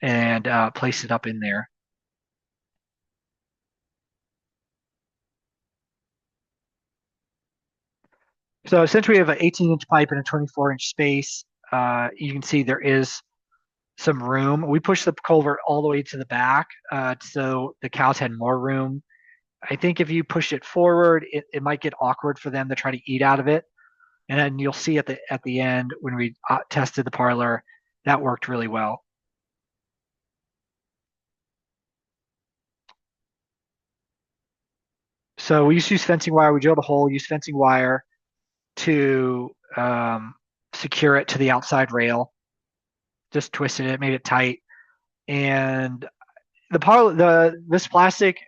and place it up in there. So since we have an 18-inch pipe and a 24-inch space, you can see there is some room. We pushed the culvert all the way to the back, so the cows had more room. I think if you push it forward, it might get awkward for them to try to eat out of it. And then you'll see at the end when we tested the parlor, that worked really well. So we used to use fencing wire. We drilled a hole, used fencing wire to secure it to the outside rail. Just twisted it, made it tight, and this plastic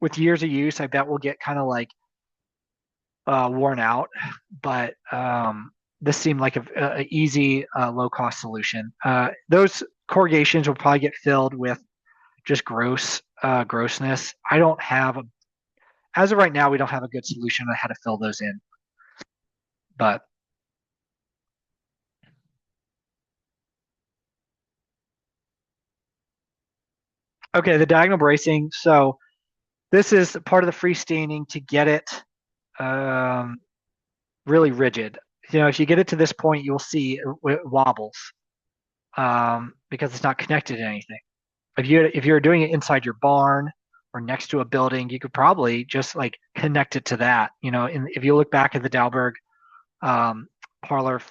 with years of use, I bet will get kind of like worn out. But this seemed like a easy, low cost solution. Those corrugations will probably get filled with just grossness. I don't have as of right now, we don't have a good solution on how to fill those in. But okay, the diagonal bracing. So this is part of the freestanding to get it um, really rigid. You know, if you get it to this point, you'll see it wobbles because it's not connected to anything. If you're doing it inside your barn or next to a building, you could probably just like connect it to that. You know, and if you look back at the Dalberg um, parlor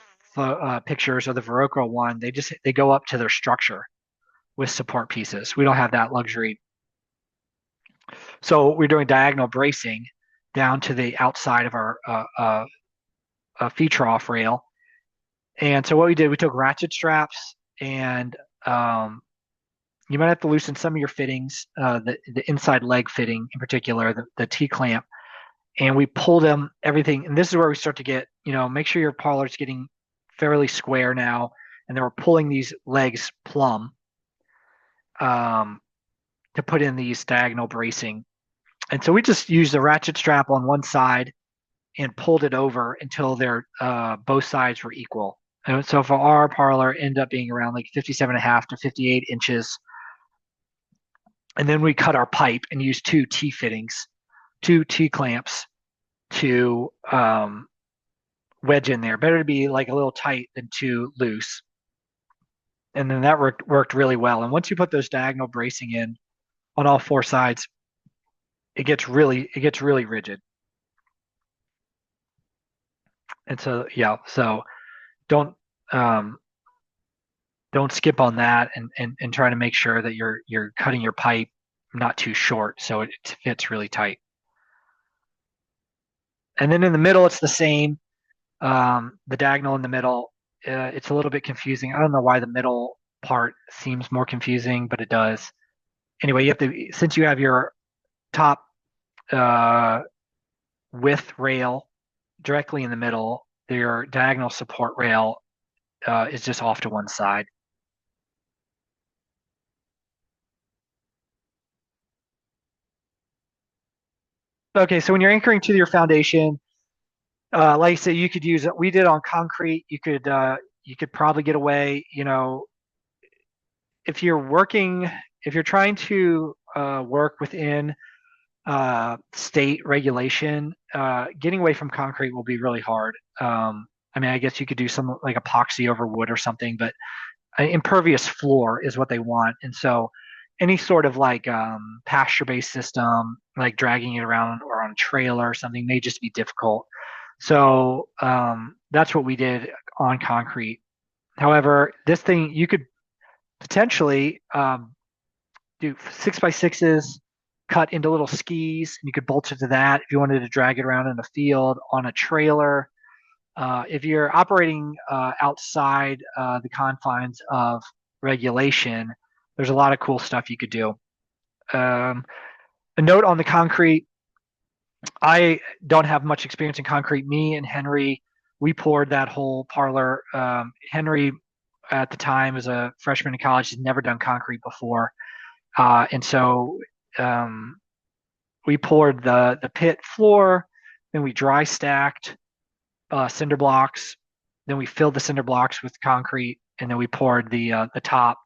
pictures or the Verroco one, they go up to their structure with support pieces. We don't have that luxury. So we're doing diagonal bracing down to the outside of our feed trough rail. And so what we did, we took ratchet straps and you might have to loosen some of your fittings, the inside leg fitting in particular, the T-clamp, and we pulled them everything. And this is where we start to get, you know, make sure your parlor's getting fairly square now. And then we're pulling these legs plumb um, to put in these diagonal bracing. And so we just used the ratchet strap on one side and pulled it over until they're both sides were equal. And so for our parlor, ended up being around like 57 and a half to 58 inches. And then we cut our pipe and used two T fittings, two T clamps to wedge in there. Better to be like a little tight than too loose. And then that worked really well. And once you put those diagonal bracing in on all four sides, it gets really rigid. And so yeah, so don't um, don't skip on that and try to make sure that you're cutting your pipe not too short so it fits really tight. And then in the middle, it's the same. The diagonal in the middle, it's a little bit confusing. I don't know why the middle part seems more confusing, but it does. Anyway, you have to since you have your top uh, width rail directly in the middle, your diagonal support rail is just off to one side. Okay, so when you're anchoring to your foundation, like I said, you could use it. We did on concrete. You could probably get away. You know, if you're working, if you're trying to work within state regulation, getting away from concrete will be really hard. I mean, I guess you could do some like epoxy over wood or something, but an impervious floor is what they want. And so any sort of like pasture-based system, like dragging it around or on a trailer or something, may just be difficult. So that's what we did on concrete. However, this thing you could potentially do 6x6s cut into little skis, and you could bolt it to that if you wanted to drag it around in a field on a trailer. If you're operating outside the confines of regulation, there's a lot of cool stuff you could do. Um, a note on the concrete: I don't have much experience in concrete. Me and Henry, we poured that whole parlor. Henry, at the time, as a freshman in college, had never done concrete before, and so um, we poured the pit floor, then we dry stacked cinder blocks, then we filled the cinder blocks with concrete, and then we poured the top.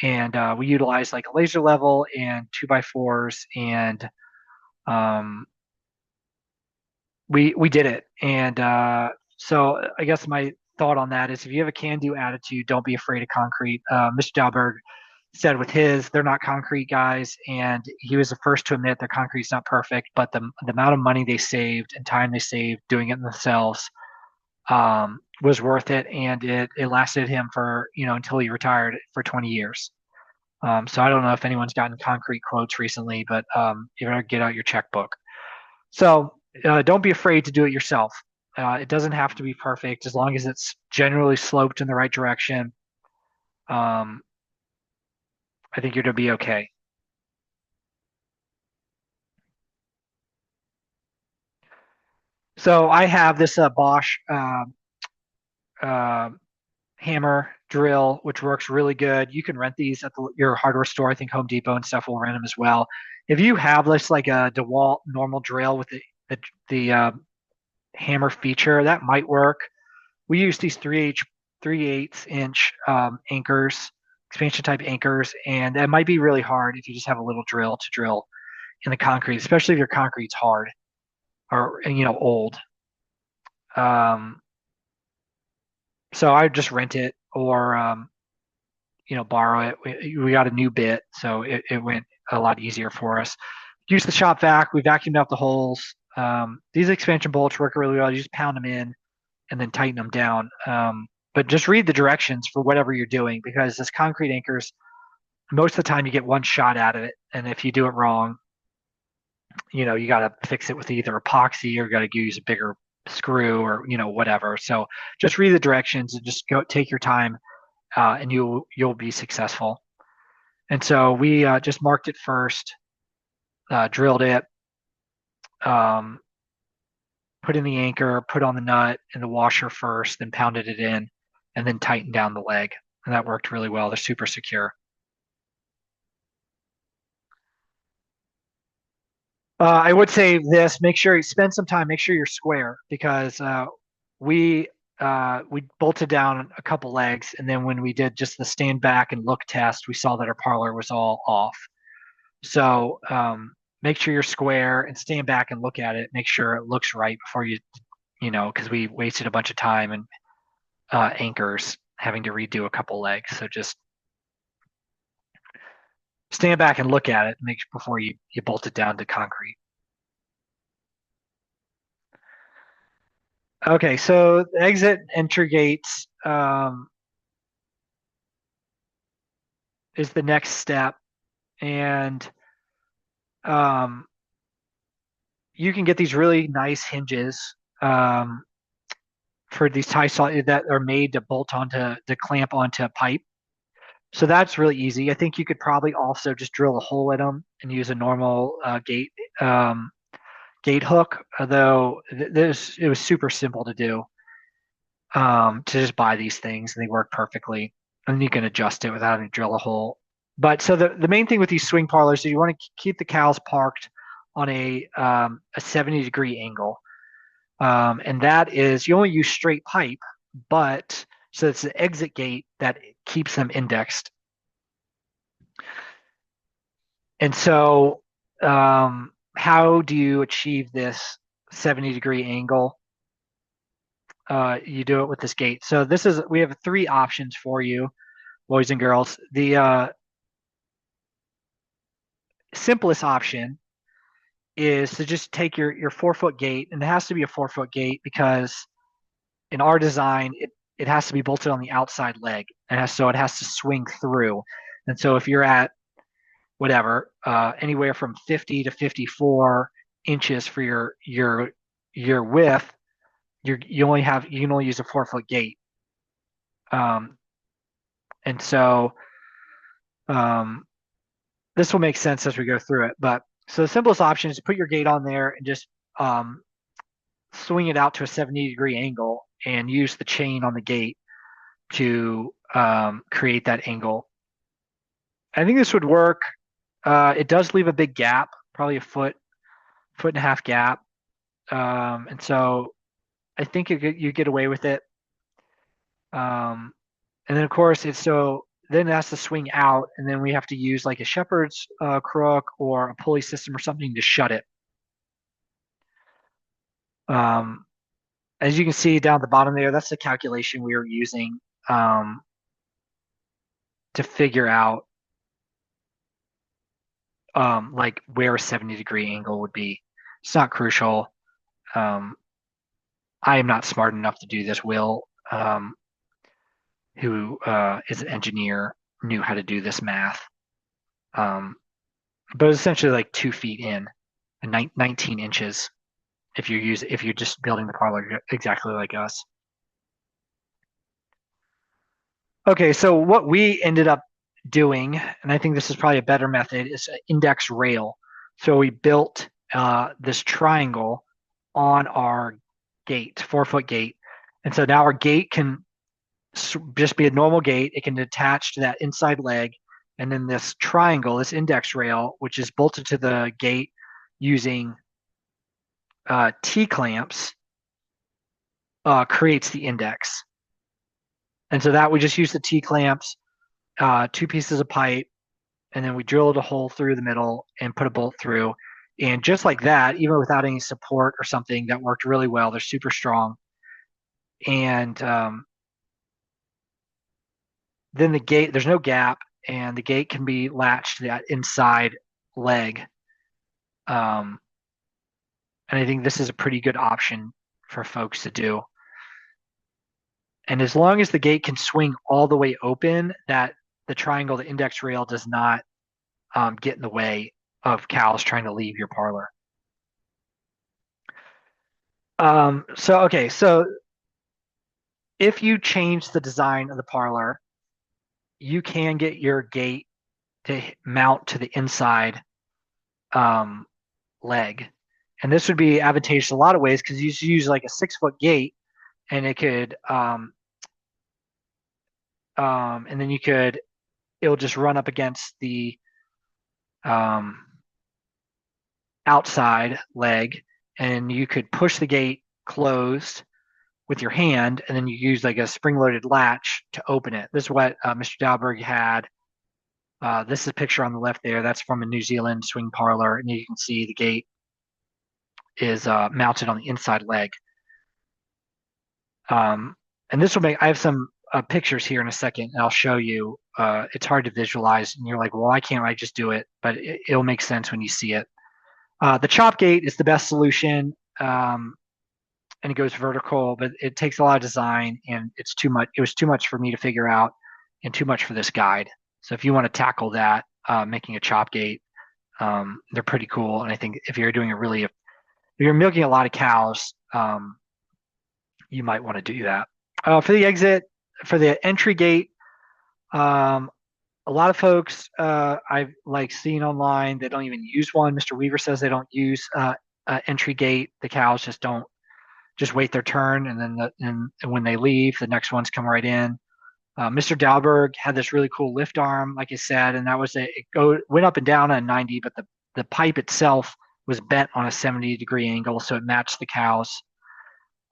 And we utilized like a laser level and 2x4s, and um, we did it. And so I guess my thought on that is if you have a can-do attitude, don't be afraid of concrete. Mr. Dalberg said with his, they're not concrete guys, and he was the first to admit that concrete's not perfect, but the amount of money they saved and time they saved doing it themselves was worth it, and it lasted him for until he retired for 20 years. So I don't know if anyone's gotten concrete quotes recently, but you better get out your checkbook. So don't be afraid to do it yourself. It doesn't have to be perfect as long as it's generally sloped in the right direction. Um, I think you're going to be okay. So I have this Bosch uh, hammer drill, which works really good. You can rent these at your hardware store. I think Home Depot and stuff will rent them as well. If you have this like a DeWalt normal drill with the hammer feature, that might work. We use these 3/8 inch anchors, expansion type anchors, and that might be really hard if you just have a little drill to drill in the concrete, especially if your concrete's hard or old. Um, so I would just rent it or borrow it. We got a new bit, so it went a lot easier for us. Use the shop vac. We vacuumed out the holes. These expansion bolts work really well. You just pound them in and then tighten them down. But just read the directions for whatever you're doing, because this concrete anchors, most of the time you get one shot out of it, and if you do it wrong, you got to fix it with either epoxy or you got to use a bigger screw or whatever. So just read the directions and just go take your time, and you'll be successful. And so we just marked it first, drilled it, um, put in the anchor, put on the nut and the washer first, then pounded it in, and then tightened down the leg. And that worked really well. They're super secure. I would say this: make sure you spend some time. Make sure you're square, because we we bolted down a couple legs, and then when we did just the stand back and look test, we saw that our parlor was all off. So make sure you're square and stand back and look at it. Make sure it looks right before because we wasted a bunch of time and anchors having to redo a couple legs. So just stand back and look at it make before you bolt it down to concrete. Okay, so the exit entry gates is the next step, and um, you can get these really nice hinges for these tie saw that are made to bolt onto to clamp onto a pipe. So that's really easy. I think you could probably also just drill a hole in them and use a normal um, gate hook. Although this it was super simple to do, to just buy these things and they work perfectly, and you can adjust it without having to drill a hole. But so the main thing with these swing parlors is you want to keep the cows parked on a 70-degree angle, and that is you only use straight pipe, but so it's the exit gate that keeps them indexed. And so how do you achieve this 70-degree angle? You do it with this gate. So we have three options for you, boys and girls. The simplest option is to just take your 4-foot gate, and it has to be a 4-foot gate because in our design, it has to be bolted on the outside leg, and so it has to swing through. And so if you're at whatever, anywhere from 50 to 54 inches for your width, you can only use a 4-foot gate. Um, and so um, this will make sense as we go through it. But so the simplest option is to put your gate on there and just um, swing it out to a 70-degree angle and use the chain on the gate to create that angle. I think this would work. It does leave a big gap, probably a foot and a half gap, and so I think you get away with it. And then of course then it has to swing out, and then we have to use like a shepherd's crook or a pulley system or something to shut it. Um, as you can see down at the bottom there, that's the calculation we were using to figure out like where a 70-degree angle would be. It's not crucial. I am not smart enough to do this. Will, who is an engineer, knew how to do this math. But it's essentially like 2 feet in, and 19 inches if you're just building the parlor exactly like us. Okay, so what we ended up doing, and I think this is probably a better method, is an index rail. So we built this triangle on our gate, 4-foot gate. And so now our gate can just be a normal gate. It can attach to that inside leg. And then this triangle, this index rail, which is bolted to the gate using T-clamps, creates the index. And so that we just use the T-clamps, 2 pieces of pipe, and then we drilled a hole through the middle and put a bolt through. And just like that, even without any support or something, that worked really well. They're super strong. And then the gate, there's no gap, and the gate can be latched to that inside leg. And I think this is a pretty good option for folks to do. And as long as the gate can swing all the way open, that the triangle, the index rail, does not get in the way of cows trying to leave your parlor. So if you change the design of the parlor, you can get your gate to mount to the inside leg. And this would be advantageous in a lot of ways because you use like a 6-foot gate, and it could and then it'll just run up against the outside leg, and you could push the gate closed with your hand, and then you use like a spring-loaded latch to open it. This is what Mr. Dalberg had. This is a picture on the left there. That's from a New Zealand swing parlor, and you can see the gate is mounted on the inside leg. And this will I have some pictures here in a second, and I'll show you. It's hard to visualize, and you're like, well, why can't I just do it? But it'll make sense when you see it. The chop gate is the best solution, and it goes vertical, but it takes a lot of design, and it's too much. It was too much for me to figure out, and too much for this guide. So if you want to tackle that, making a chop gate, they're pretty cool. And I think if you're doing if you're milking a lot of cows, you might want to do that. For the entry gate, a lot of folks I've seen online, they don't even use one. Mr. Weaver says they don't use entry gate. The cows just wait their turn, and then and when they leave, the next ones come right in. Mr. Dalberg had this really cool lift arm, like I said, and that was went up and down on 90, but the pipe itself was bent on a 70-degree angle, so it matched the cows.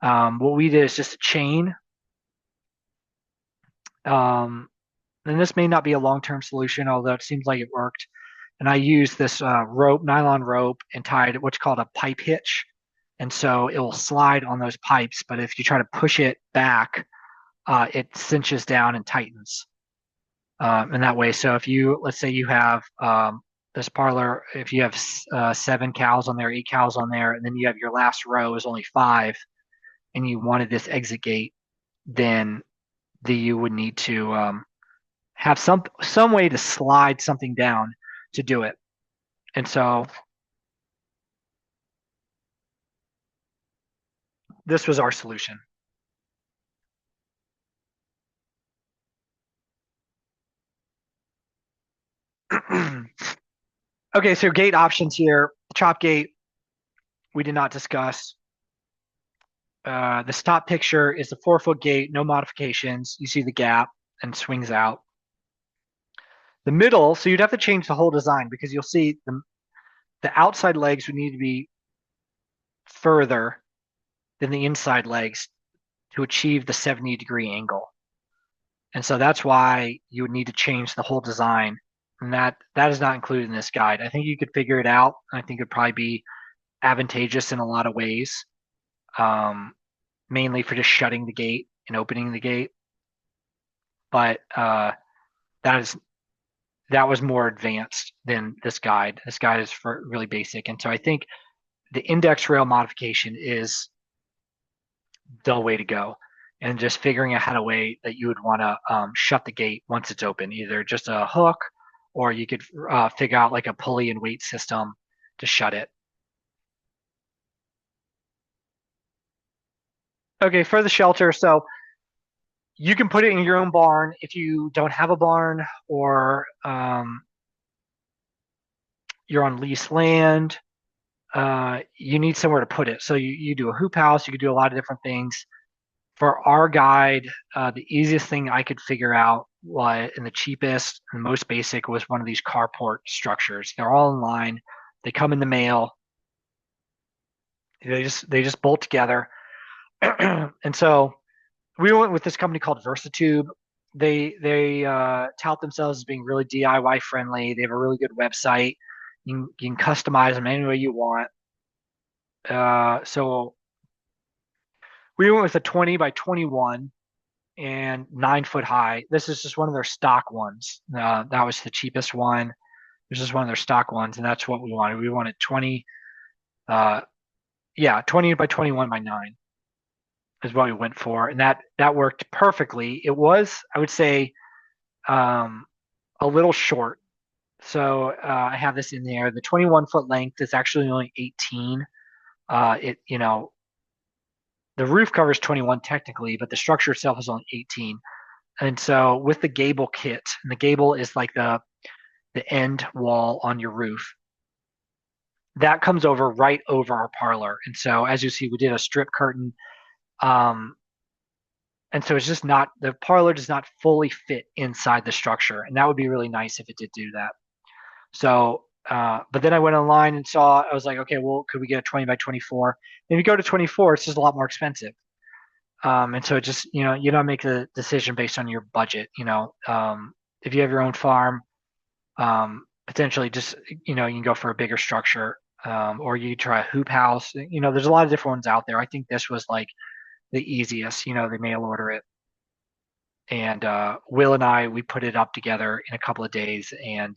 What we did is just a chain. And this may not be a long-term solution, although it seems like it worked. and I used this rope, nylon rope, and tied what's called a pipe hitch, and so it will slide on those pipes. But if you try to push it back, it cinches down and tightens. In that way. So if you, let's say you have this parlor, if you have 7 cows on there, 8 cows on there, and then you have your last row is only 5, and you wanted this exit gate, then you would need to have some way to slide something down to do it. And so this was our solution. Okay, so gate options here. Chop gate, we did not discuss. The top picture is the 4-foot gate, no modifications. You see the gap and swings out. The middle, so you'd have to change the whole design because you'll see the outside legs would need to be further than the inside legs to achieve the 70-degree angle. And so that's why you would need to change the whole design. And that is not included in this guide. I think you could figure it out. I think it'd probably be advantageous in a lot of ways, mainly for just shutting the gate and opening the gate. But that was more advanced than this guide. This guide is for really basic. And so I think the index rail modification is the way to go. And just figuring out how to way that you would want to shut the gate once it's open, either just a hook, or you could figure out like a pulley and weight system to shut it. Okay, for the shelter, so you can put it in your own barn if you don't have a barn, or you're on leased land. You need somewhere to put it. So you do a hoop house, you could do a lot of different things. For our guide, the easiest thing I could figure out was, and the cheapest and most basic, was one of these carport structures. They're all in line. They come in the mail. They just bolt together. And so we went with this company called Versatube. They tout themselves as being really DIY friendly. They have a really good website. You can customize them any way you want. So we went with a 20 by 21 and 9 foot high. This is just one of their stock ones. That was the cheapest one. This is one of their stock ones, and that's what we wanted. We wanted 20, 20 by 21 by 9 is what we went for, and that worked perfectly. It was, I would say, a little short. So I have this in there. The 21-foot length is actually only 18. The roof covers 21 technically, but the structure itself is only 18. And so with the gable kit, and the gable is like the end wall on your roof, that comes over right over our parlor. And so as you see, we did a strip curtain. And so it's just not, the parlor does not fully fit inside the structure. And that would be really nice if it did do that. So, but then I went online and saw, I was like, okay, well, could we get a 20 by 24? And if you go to 24, it's just a lot more expensive. And so it just, you don't make the decision based on your budget. If you have your own farm, potentially just, you can go for a bigger structure, or you try a hoop house. There's a lot of different ones out there. I think this was like the easiest. They mail order it. And Will and I, we put it up together in a couple of days, and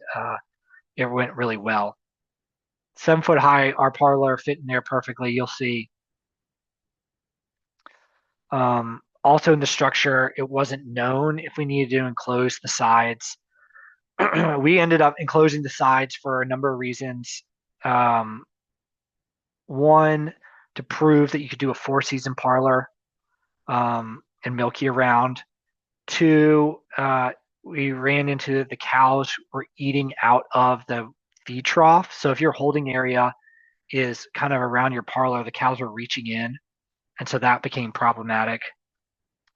it went really well. 7 foot high, our parlor fit in there perfectly. You'll see. Also in the structure, it wasn't known if we needed to enclose the sides. We ended up enclosing the sides for a number of reasons. One, to prove that you could do a 4-season parlor and milk year round. Two, we ran into the cows were eating out of the feed trough. So if your holding area is kind of around your parlor, the cows were reaching in. And so that became problematic,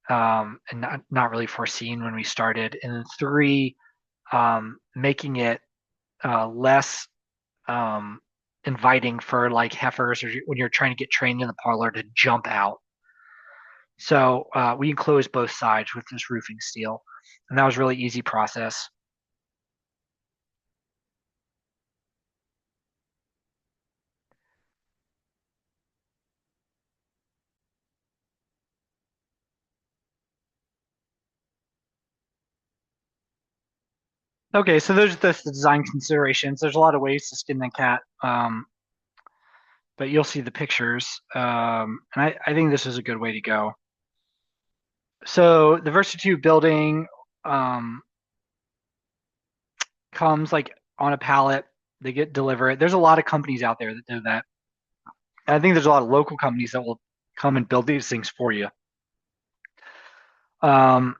and not really foreseen when we started. And then 3, making it less inviting for like heifers, or when you're trying to get trained in the parlor, to jump out. So we enclosed both sides with this roofing steel, and that was a really easy process. Okay, so there's the design considerations. There's a lot of ways to skin the cat, but you'll see the pictures, and I think this is a good way to go. So the Versatube building um, comes like on a pallet. They get delivered. There's a lot of companies out there that do that. I think there's a lot of local companies that will come and build these things for you. Um,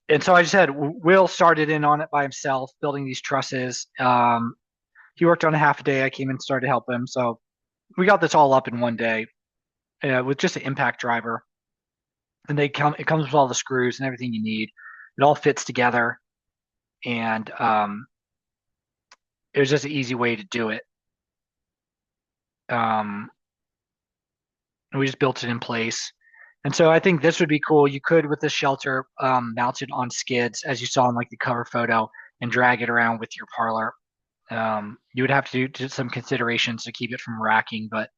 and so I just had Will started in on it by himself, building these trusses. He worked on a half a day. I came in and started to help him. So we got this all up in one day with just an impact driver. And they come. It comes with all the screws and everything you need. It all fits together, and it was just an easy way to do it. Um, and we just built it in place. And so I think this would be cool. You could, with this shelter, mount it on skids, as you saw in like the cover photo, and drag it around with your Parlor. You would have to do some considerations to keep it from racking, but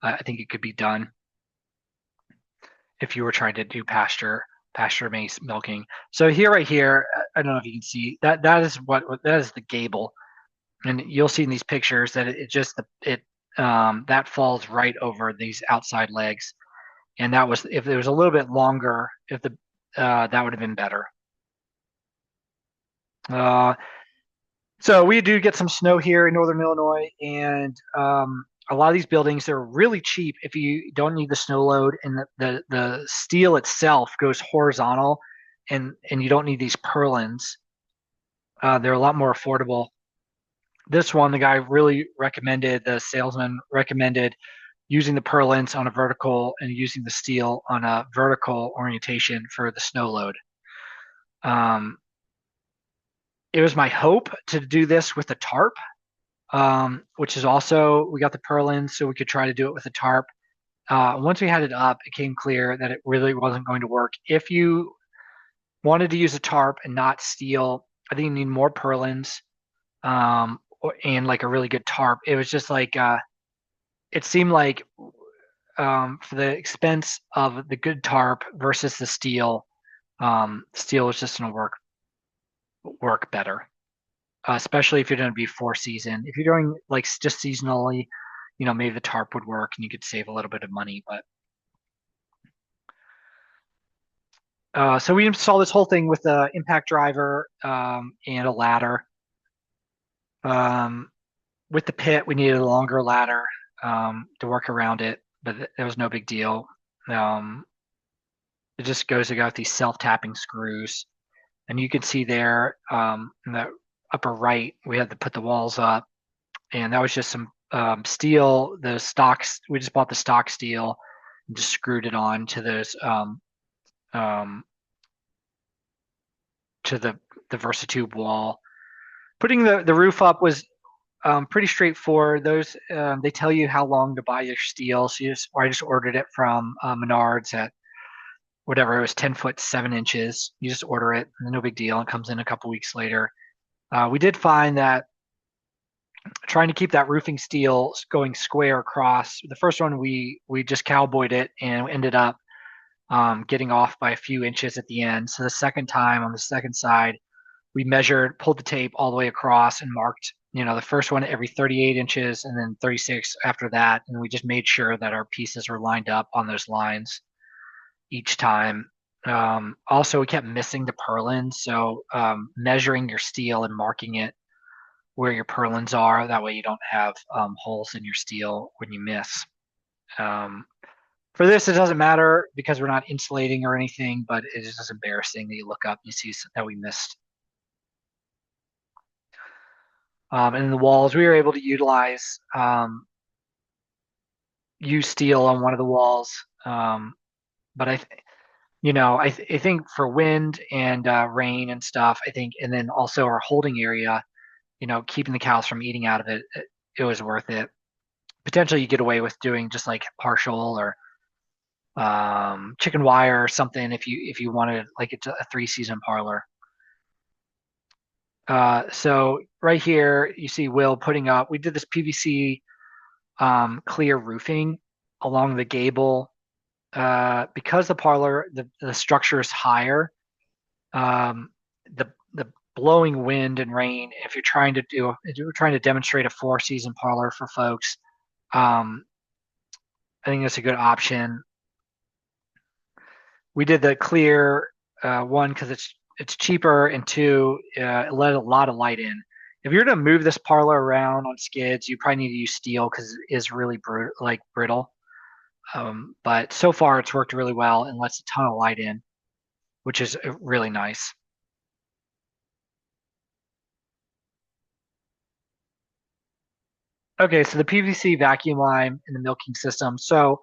I think it could be done if you were trying to do pasture mace milking. So here, right here, I don't know if you can see that that is what that is the gable, and you'll see in these pictures that it just it that falls right over these outside legs, and that was if it was a little bit longer, if the that would have been better. Uh, So we do get some snow here in northern Illinois, and a lot of these buildings they're really cheap if you don't need the snow load, and the steel itself goes horizontal, and you don't need these purlins. They're a lot more affordable. This one, the guy really recommended, the salesman recommended using the purlins on a vertical and using the steel on a vertical orientation for the snow load. Um, it was my hope to do this with a tarp, which is also we got the purlin, so we could try to do it with a tarp. Once we had it up, it came clear that it really wasn't going to work. If you wanted to use a tarp and not steel, I think you need more purlins and like a really good tarp. It was just like it seemed like for the expense of the good tarp versus the steel, steel was just going to work better, especially if you're going to be four season. If you're doing like just seasonally, maybe the tarp would work and you could save a little bit of money. But so we installed this whole thing with the impact driver and a ladder. Um, with the pit, we needed a longer ladder to work around it, but it was no big deal. Um, it just goes to go with these self-tapping screws, and you can see there in the upper right, we had to put the walls up, and that was just some steel. The stocks, we just bought the stock steel and just screwed it on to those um, to the Versatube wall. Putting the roof up was pretty straightforward. Those they tell you how long to buy your steel. So I just ordered it from Menards at whatever it was, 10 foot 7 inches. You just order it, no big deal. It comes in a couple weeks later. We did find that trying to keep that roofing steel going square across. The first one we just cowboyed it and ended up getting off by a few inches at the end. So the second time on the second side, we measured, pulled the tape all the way across and marked, the first one every 38 inches and then 36 after that. And we just made sure that our pieces were lined up on those lines each time. Also, we kept missing the purlins. So measuring your steel and marking it where your purlins are. That way you don't have holes in your steel when you miss. Um, for this, it doesn't matter because we're not insulating or anything, but it is just embarrassing that you look up and you see that we missed. And in the walls, we were able to utilize use steel on one of the walls. But I think for wind and rain and stuff, I think, and then also our holding area, keeping the cows from eating out of it, it was worth it. Potentially, you get away with doing just like partial or chicken wire or something if you wanted like it's a 3 season parlor. So right here you see Will putting up. We did this PVC clear roofing along the gable because the parlor the structure is higher. Um, the blowing wind and rain, if you're trying to demonstrate a 4-season parlor for folks, um, I think that's a good option. We did the clear one because it's cheaper, and two, it let a lot of light in. If you're gonna move this parlor around on skids, you probably need to use steel because it is really brittle. But so far, it's worked really well and lets a ton of light in, which is really nice. Okay, so the PVC vacuum line in the milking system. So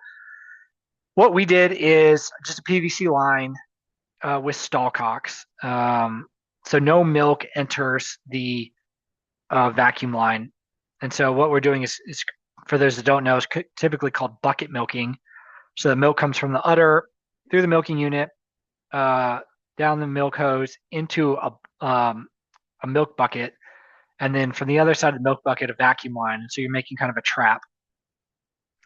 what we did is just a PVC line with stall cocks. So no milk enters the vacuum line. And so what we're doing is for those that don't know, is typically called bucket milking. So the milk comes from the udder through the milking unit, uh, down the milk hose into a milk bucket, and then from the other side of the milk bucket, a vacuum line. And so you're making kind of a trap.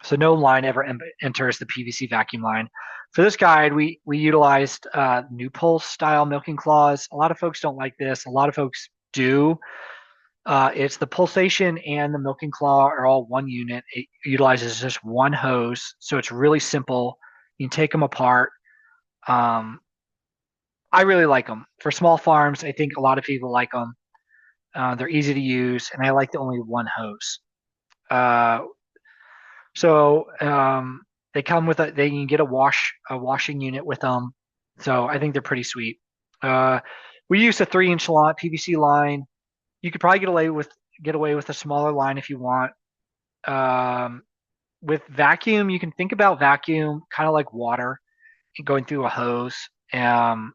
So no line ever enters the PVC vacuum line. For this guide, we utilized new pulse style milking claws. A lot of folks don't like this. A lot of folks do. It's the pulsation and the milking claw are all one unit. It utilizes just one hose, so it's really simple. You can take them apart. Um, I really like them for small farms. I think a lot of people like them. They're easy to use, and I like the only one hose. Uh, so they come with they can get a washing unit with them. So I think they're pretty sweet. Uh, we use a 3-inch line, PVC line. You could probably get away with a smaller line if you want. Um, with vacuum, you can think about vacuum kind of like water going through a hose. Um,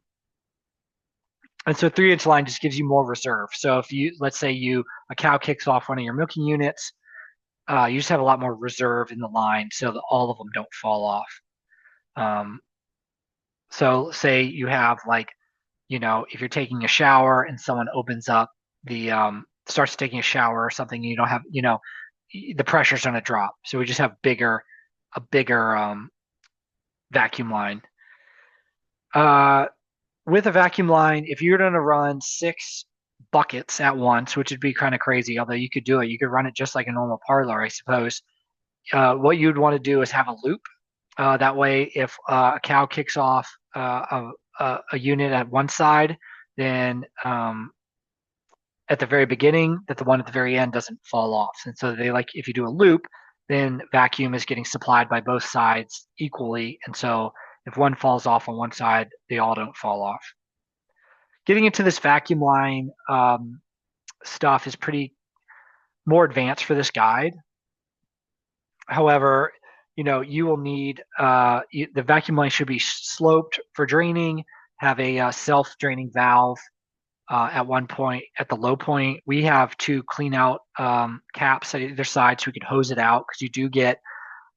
and so 3-inch line just gives you more reserve. So if you, let's say a cow kicks off one of your milking units, you just have a lot more reserve in the line so that all of them don't fall off. Um, so say you have like, if you're taking a shower and someone opens up starts taking a shower or something, you don't have, the pressure's going to drop. So we just have a bigger vacuum line. Uh, with a vacuum line, if you're going to run 6 buckets at once, which would be kind of crazy, although you could do it, you could run it just like a normal parlor, I suppose. What you'd want to do is have a loop. That way, if a cow kicks off a unit at one side, then at the very beginning, that the one at the very end doesn't fall off. And so if you do a loop, then vacuum is getting supplied by both sides equally. And so if one falls off on one side, they all don't fall off. Getting into this vacuum line stuff is pretty more advanced for this guide. However, you will need the vacuum line should be sloped for draining, have a self-draining valve at one point. At the low point, we have 2 clean out caps at either side so we can hose it out, because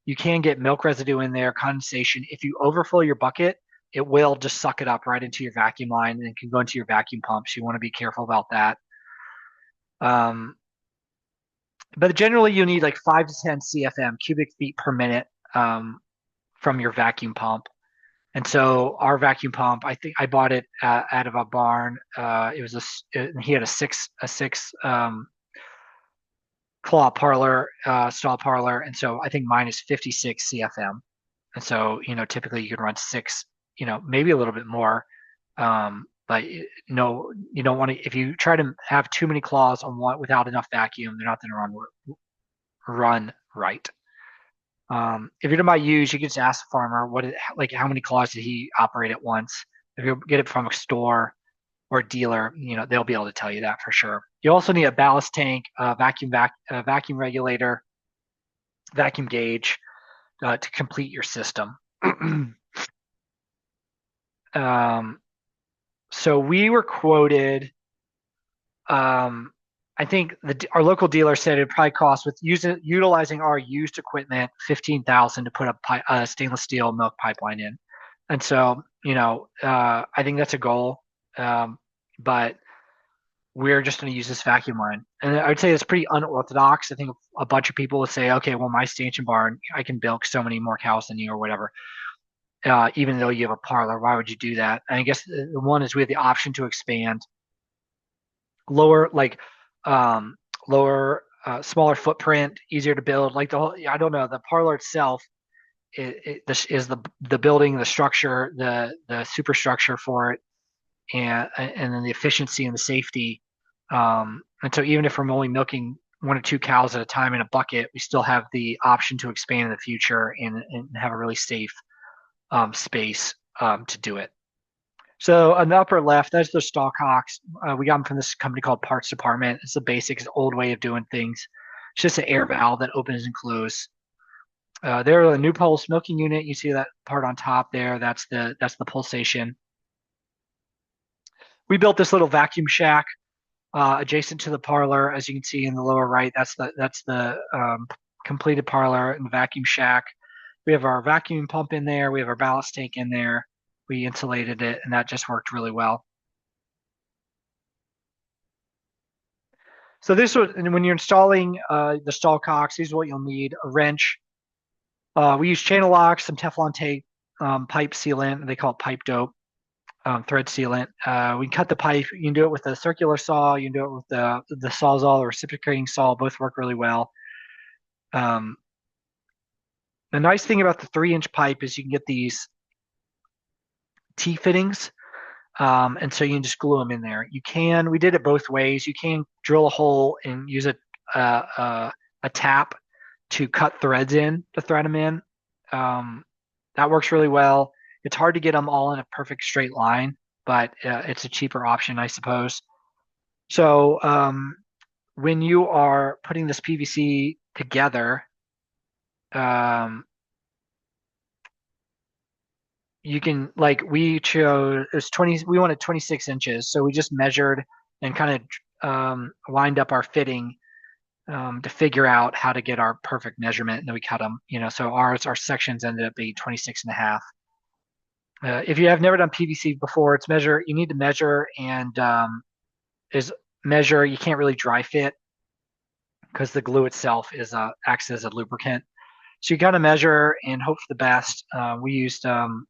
you can get milk residue in there, condensation. If you overfill your bucket, it will just suck it up right into your vacuum line and it can go into your vacuum pump. So you want to be careful about that. But generally, you need like 5 to 10 CFM, cubic feet per minute, from your vacuum pump. And so our vacuum pump, I think I bought it out of a barn. He had a six claw parlor, stall parlor, and so I think mine is 56 CFM. And so typically you can run 6, maybe a little bit more. But no, you don't want to. If you try to have too many claws on one without enough vacuum, they're not going to run right. If you're to buy used, you can just ask the farmer how many claws did he operate at once. If you get it from a store or a dealer, they'll be able to tell you that for sure. You also need a ballast tank, vacuum regulator, vacuum gauge to complete your system. So we were quoted. I think our local dealer said it'd probably cost, with utilizing our used equipment, $15,000 to put a stainless steel milk pipeline in. And so, I think that's a goal. But we're just going to use this vacuum line. And I would say it's pretty unorthodox. I think a bunch of people would say, okay, well, my stanchion barn, I can milk so many more cows than you or whatever. Even though you have a parlor, why would you do that? And I guess the one is we have the option to expand. lower like um, lower smaller footprint, easier to build. Like the whole, I don't know, the parlor itself this is the building, the structure, the superstructure for it, and then the efficiency and the safety. And so even if we're only milking 1 or 2 cows at a time in a bucket, we still have the option to expand in the future and have a really safe space to do it. So on the upper left, that's the stall cocks. We got them from this company called Parts Department. It's the basic, it's old way of doing things. It's just an air valve that opens and closes. There, the new pulse milking unit. You see that part on top there. That's the pulsation. We built this little vacuum shack adjacent to the parlor, as you can see in the lower right. That's the completed parlor and the vacuum shack. We have our vacuum pump in there. We have our ballast tank in there. We insulated it, and that just worked really well. So this was, and when you're installing the stall cocks, these are what you'll need: a wrench. We use channel locks, some Teflon tape, pipe sealant. They call it pipe dope, thread sealant. We cut the pipe. You can do it with a circular saw. You can do it with the Sawzall or reciprocating saw. Both work really well. Um, the nice thing about the 3-inch pipe is you can get these T fittings, and so you can just glue them in there. You can. We did it both ways. You can drill a hole and use a tap to cut threads in to thread them in. Um, that works really well. It's hard to get them all in a perfect straight line, but it's a cheaper option, I suppose. So when you are putting this PVC together, um, you can like we chose it was 20. We wanted 26 inches, so we just measured and kind of lined up our fitting to figure out how to get our perfect measurement, and then we cut them. So our sections ended up being 26 and a half. If you have never done PVC before, it's measure. You need to measure and is measure. You can't really dry fit because the glue itself acts as a lubricant. So you got to measure and hope for the best. We used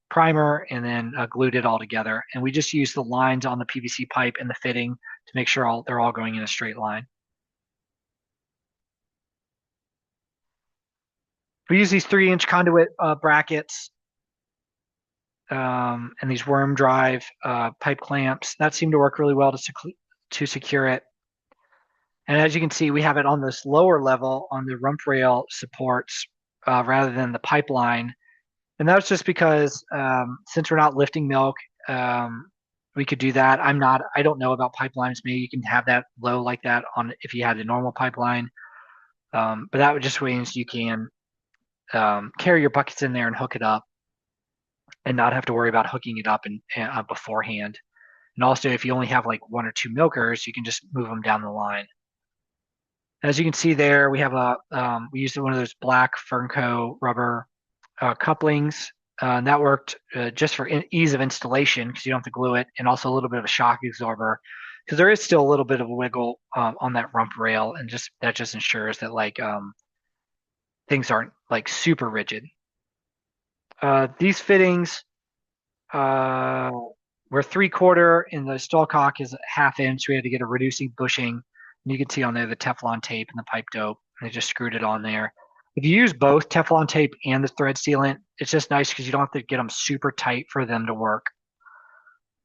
primer and then glued it all together, and we just used the lines on the PVC pipe and the fitting to make sure they're all going in a straight line. We use these 3-inch conduit brackets and these worm drive pipe clamps. That seemed to work really well to secure it. And as you can see, we have it on this lower level on the rump rail supports rather than the pipeline. And that's just because since we're not lifting milk, we could do that. I don't know about pipelines. Maybe you can have that low like that on if you had a normal pipeline. But that would just means you can carry your buckets in there and hook it up and not have to worry about hooking it up beforehand. And also, if you only have like 1 or 2 milkers, you can just move them down the line. As you can see there, we have we used one of those black Fernco rubber couplings. And that worked just for ease of installation because you don't have to glue it, and also a little bit of a shock absorber because there is still a little bit of a wiggle on that rump rail, and that just ensures that like things aren't like super rigid. These fittings were 3/4, and the stall cock is 1/2 inch. We had to get a reducing bushing. And you can see on there the Teflon tape and the pipe dope. And they just screwed it on there. If you use both Teflon tape and the thread sealant, it's just nice because you don't have to get them super tight for them to work.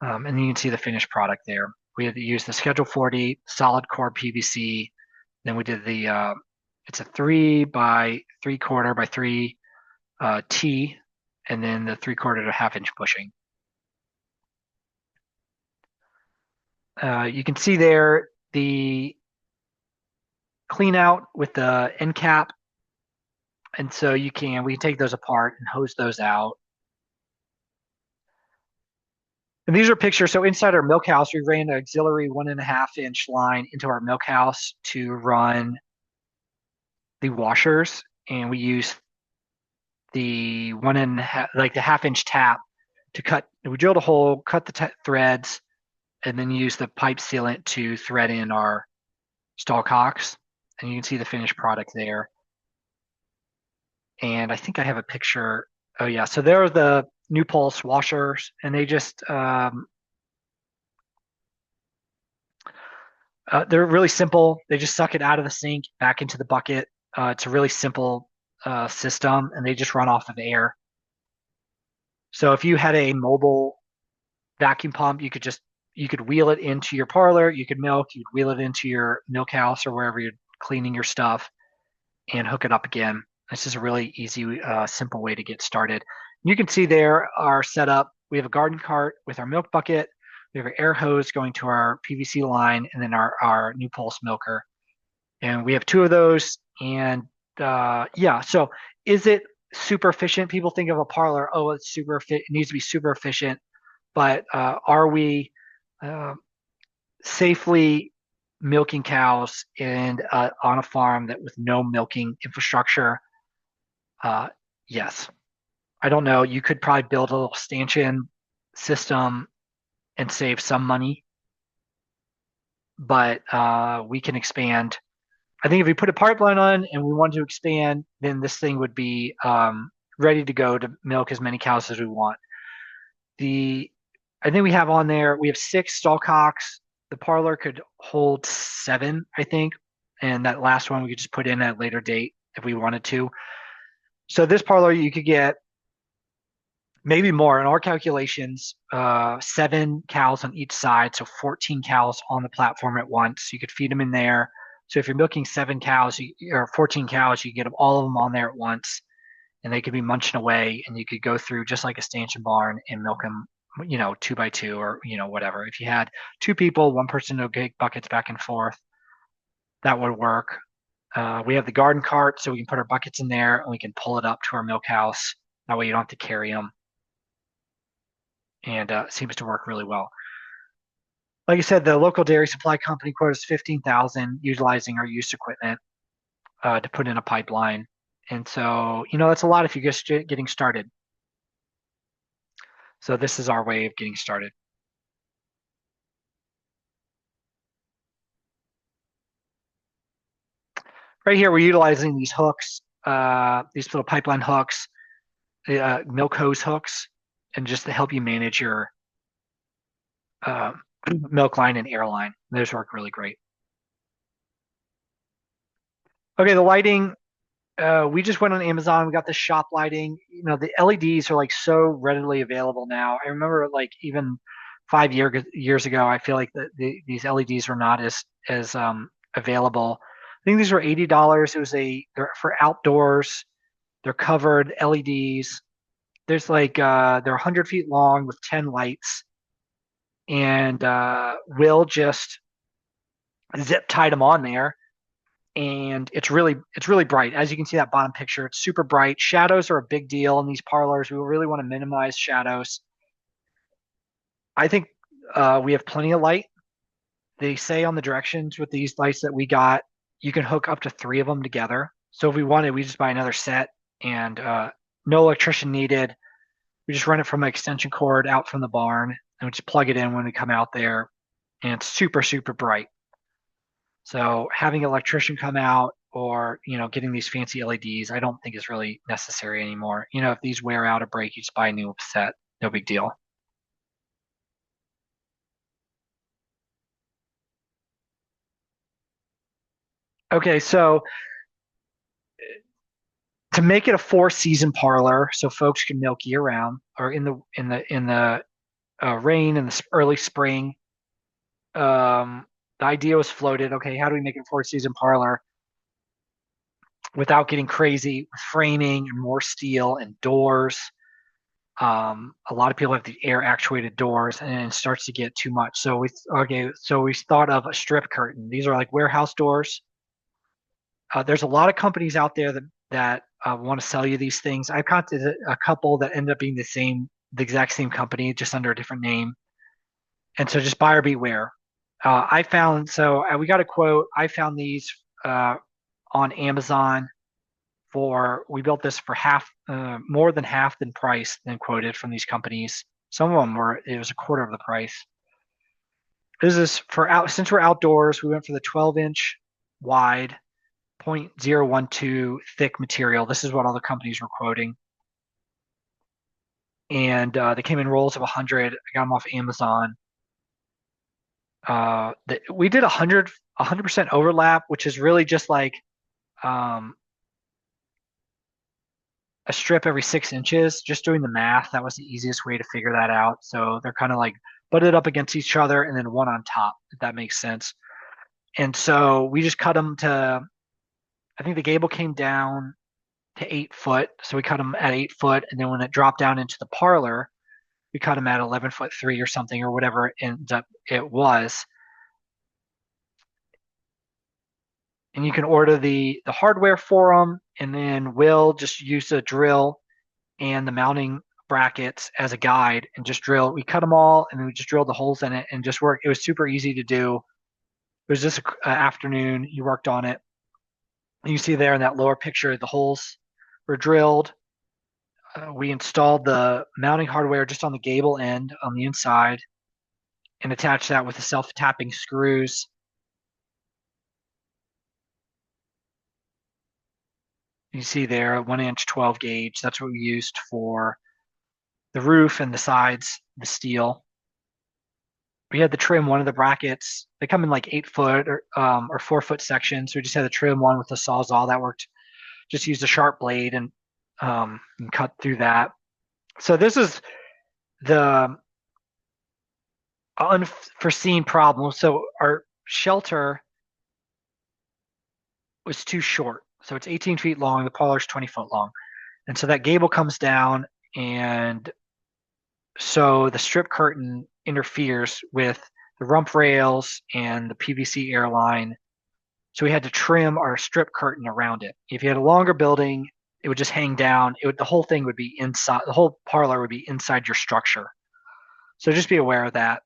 And then you can see the finished product there. We had to use the Schedule 40 solid core PVC. Then we did it's a 3 by 3/4 by 3 T, and then the 3/4 to 1/2 inch bushing. You can see there the clean out with the end cap. And so we can take those apart and hose those out. And these are pictures. So inside our milk house, we ran an auxiliary 1.5 inch line into our milk house to run the washers. And we used the 1.5, like the 1/2 inch tap to cut. We drilled a hole, cut the threads, and then use the pipe sealant to thread in our stall cocks. And you can see the finished product there. And I think I have a picture. Oh yeah, so there are the new pulse washers, and they just They're really simple. They just suck it out of the sink back into the bucket. It's a really simple system, and they just run off of air. So if you had a mobile vacuum pump, you could wheel it into your parlor. You could milk. You could wheel it into your milk house or wherever you're cleaning your stuff, and hook it up again. This is a really easy, simple way to get started. You can see there our setup. We have a garden cart with our milk bucket. We have an air hose going to our PVC line, and then our new pulse milker. And we have two of those. And yeah, so is it super efficient? People think of a parlor, oh, it's super it needs to be super efficient, but are we uh, safely milking cows and on a farm that with no milking infrastructure? Uh, yes. I don't know. You could probably build a little stanchion system and save some money, but we can expand. I think if we put a pipeline on and we want to expand, then this thing would be ready to go to milk as many cows as we want. The I think we have on there, we have 6 stall cocks. The parlor could hold 7, I think. And that last one we could just put in at a later date if we wanted to. So this parlor you could get maybe more in our calculations, 7 cows on each side, so 14 cows on the platform at once. You could feed them in there. So if you're milking 7 cows or 14 cows, you get them, all of them on there at once, and they could be munching away, and you could go through just like a stanchion barn and milk them, 2 by 2 or whatever. If you had 2 people, one person to get buckets back and forth, that would work. We have the garden cart, so we can put our buckets in there and we can pull it up to our milk house. That way you don't have to carry them, and it seems to work really well. Like I said, the local dairy supply company quotes 15,000 utilizing our used equipment to put in a pipeline, and so that's a lot if you're just getting started. So this is our way of getting started. Right here, we're utilizing these hooks, these little pipeline hooks, milk hose hooks, and just to help you manage your uh, milk line and air line. Those work really great. Okay, the lighting, we just went on Amazon. We got the shop lighting. The LEDs are like so readily available now. I remember like even 5 years ago, I feel like these LEDs were not as available. I think these were $80. They're for outdoors. They're covered LEDs. There's like they're 100 feet long with 10 lights, and Will just zip tied them on there, and it's really bright. As you can see that bottom picture, it's super bright. Shadows are a big deal in these parlors. We really want to minimize shadows. I think we have plenty of light. They say on the directions with these lights that we got, you can hook up to 3 of them together. So if we wanted, we just buy another set, and no electrician needed. We just run it from an extension cord out from the barn, and we just plug it in when we come out there, and it's super, super bright. So having an electrician come out or, getting these fancy LEDs, I don't think is really necessary anymore. If these wear out or break, you just buy a new set. No big deal. Okay, so to make it a 4-season parlor, so folks can milk year round, or in the rain in the early spring, the idea was floated. Okay, how do we make it a 4-season parlor without getting crazy with framing and more steel and doors? A lot of people have the air actuated doors, and it starts to get too much. So we thought of a strip curtain. These are like warehouse doors. There's a lot of companies out there that want to sell you these things. I've contacted a couple that end up being the exact same company, just under a different name. And so just buyer beware. We got a quote. I found these uh, on Amazon we built this for more than half than price than quoted from these companies. Some of them it was a quarter of the price. This is since we're outdoors, we went for the 12-inch wide, 0.012 thick material. This is what all the companies were quoting. And they came in rolls of 100. I got them off Amazon. we did 100% overlap, which is really just like um, a strip every 6 inches. Just doing the math, that was the easiest way to figure that out. So they're kind of like butted up against each other and then one on top, if that makes sense. And so we just cut them to, I think the gable came down to 8 foot. So we cut them at 8 foot. And then when it dropped down into the parlor, we cut them at 11 foot 3 or something or whatever it was. And you can order the hardware for them. And then we'll just use a drill and the mounting brackets as a guide and just drill. We cut them all and then we just drilled the holes in it and just work. It was super easy to do. It was just an afternoon. You worked on it. You see there in that lower picture, the holes were drilled. We installed the mounting hardware just on the gable end on the inside and attached that with the self-tapping screws. You see there, a 1 inch 12 gauge. That's what we used for the roof and the sides, the steel. We had to trim one of the brackets. They come in like 8 foot or 4 foot sections. So we just had to trim one with a sawzall. That worked. Just used a sharp blade and cut through that. So this is the unforeseen problem. So our shelter was too short. So it's 18 feet long. The parlor's 20 foot long. And so that gable comes down, and so the strip curtain interferes with the rump rails and the PVC airline. So we had to trim our strip curtain around it. If you had a longer building, it would just hang down. The whole thing would be inside. The whole parlor would be inside your structure. So just be aware of that.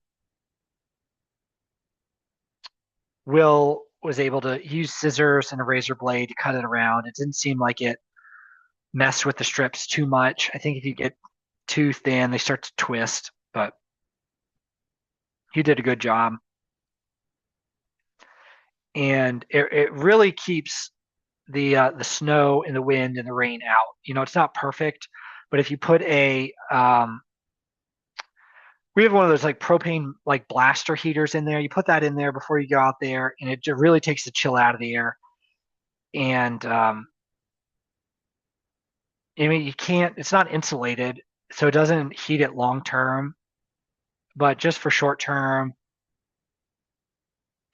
Will was able to use scissors and a razor blade to cut it around. It didn't seem like it messed with the strips too much. I think if you get too thin, they start to twist, but he did a good job. And it really keeps the snow and the wind and the rain out. It's not perfect, but if you put we have one of those like propane like blaster heaters in there. You put that in there before you go out there, and it really takes the chill out of the air. And I mean, you can't. It's not insulated, so it doesn't heat it long term. But just for short term,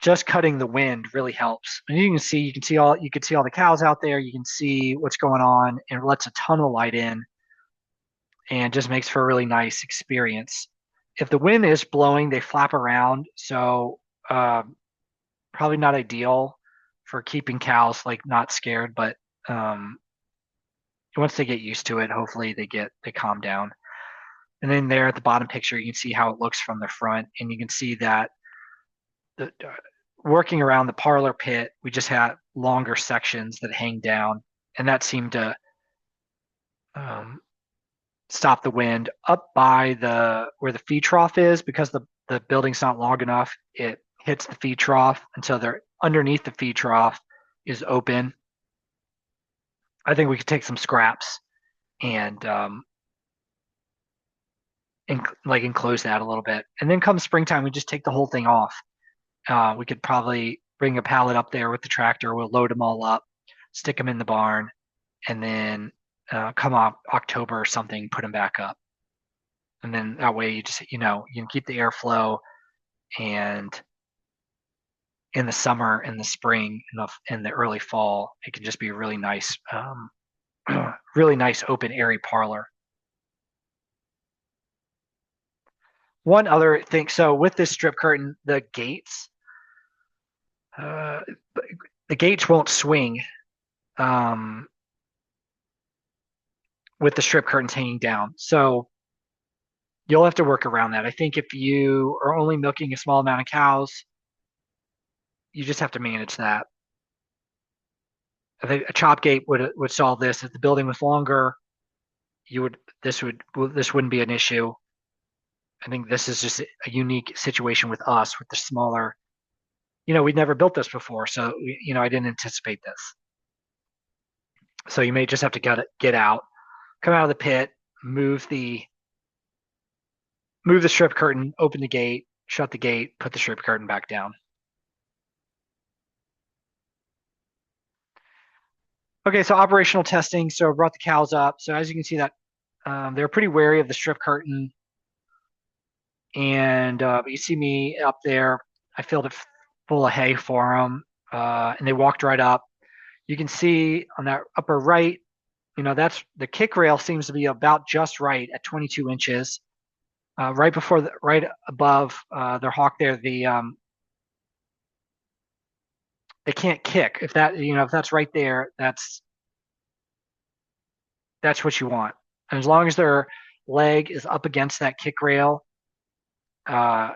just cutting the wind really helps. And you can see all the cows out there. You can see what's going on, and it lets a ton of light in, and just makes for a really nice experience. If the wind is blowing, they flap around, so probably not ideal for keeping cows like not scared. But once they get used to it, hopefully they calm down. And then there at the bottom picture, you can see how it looks from the front, and you can see that the working around the parlor pit, we just had longer sections that hang down, and that seemed to stop the wind up by where the feed trough is, because the building's not long enough. It hits the feed trough, and so they're underneath the feed trough is open. I think we could take some scraps and like enclose that a little bit, and then come springtime, we just take the whole thing off. We could probably bring a pallet up there with the tractor. We'll load them all up, stick them in the barn, and then come up October or something, put them back up. And then that way you can keep the airflow, and in the summer, in the spring, in the early fall, it can just be a really nice, really nice open airy parlor. One other thing, so with this strip curtain, the gates won't swing with the strip curtains hanging down. So you'll have to work around that. I think if you are only milking a small amount of cows, you just have to manage that. I think a chop gate would solve this. If the building was longer, this wouldn't be an issue. I think this is just a unique situation with us with the smaller. We'd never built this before, so I didn't anticipate this. So you may just have to get out, come out of the pit, move the strip curtain, open the gate, shut the gate, put the strip curtain back down. Okay, so operational testing. So I brought the cows up. So as you can see that they're pretty wary of the strip curtain, and you see me up there. I filled it full of hay for them, and they walked right up. You can see on that upper right, that's the kick rail seems to be about just right at 22 inches. Right above their hawk there, they can't kick. If that's right there, that's what you want. And as long as their leg is up against that kick rail, uh,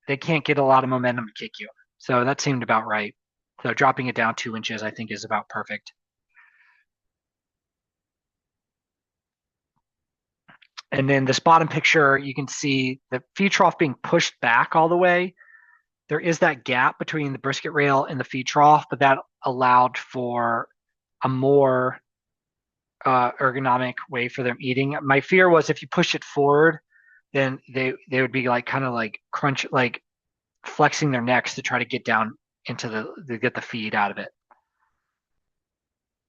they can't get a lot of momentum to kick you. So that seemed about right. So dropping it down 2 inches, I think, is about perfect. And then this bottom picture, you can see the feed trough being pushed back all the way. There is that gap between the brisket rail and the feed trough, but that allowed for a more ergonomic way for them eating. My fear was if you push it forward, then they would be like kind of like crunch, like flexing their necks to try to get down into to get the feed out of it.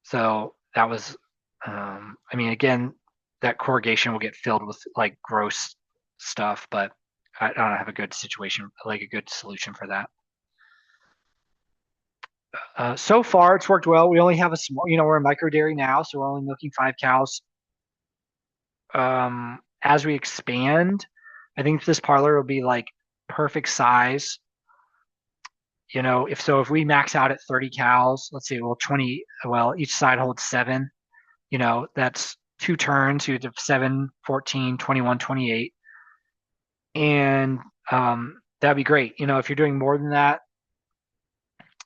So that was, I mean, again, that corrugation will get filled with like gross stuff, but I don't have a good situation, like a good solution for that. So far, it's worked well. We only have a small, we're a micro dairy now, so we're only milking 5 cows. As we expand, I think this parlor will be like perfect size. If we max out at 30 cows, let's say, well, 20, well, each side holds 7, that's 2 turns. You have 7, 14, 21, 28. And that'd be great. If you're doing more than that,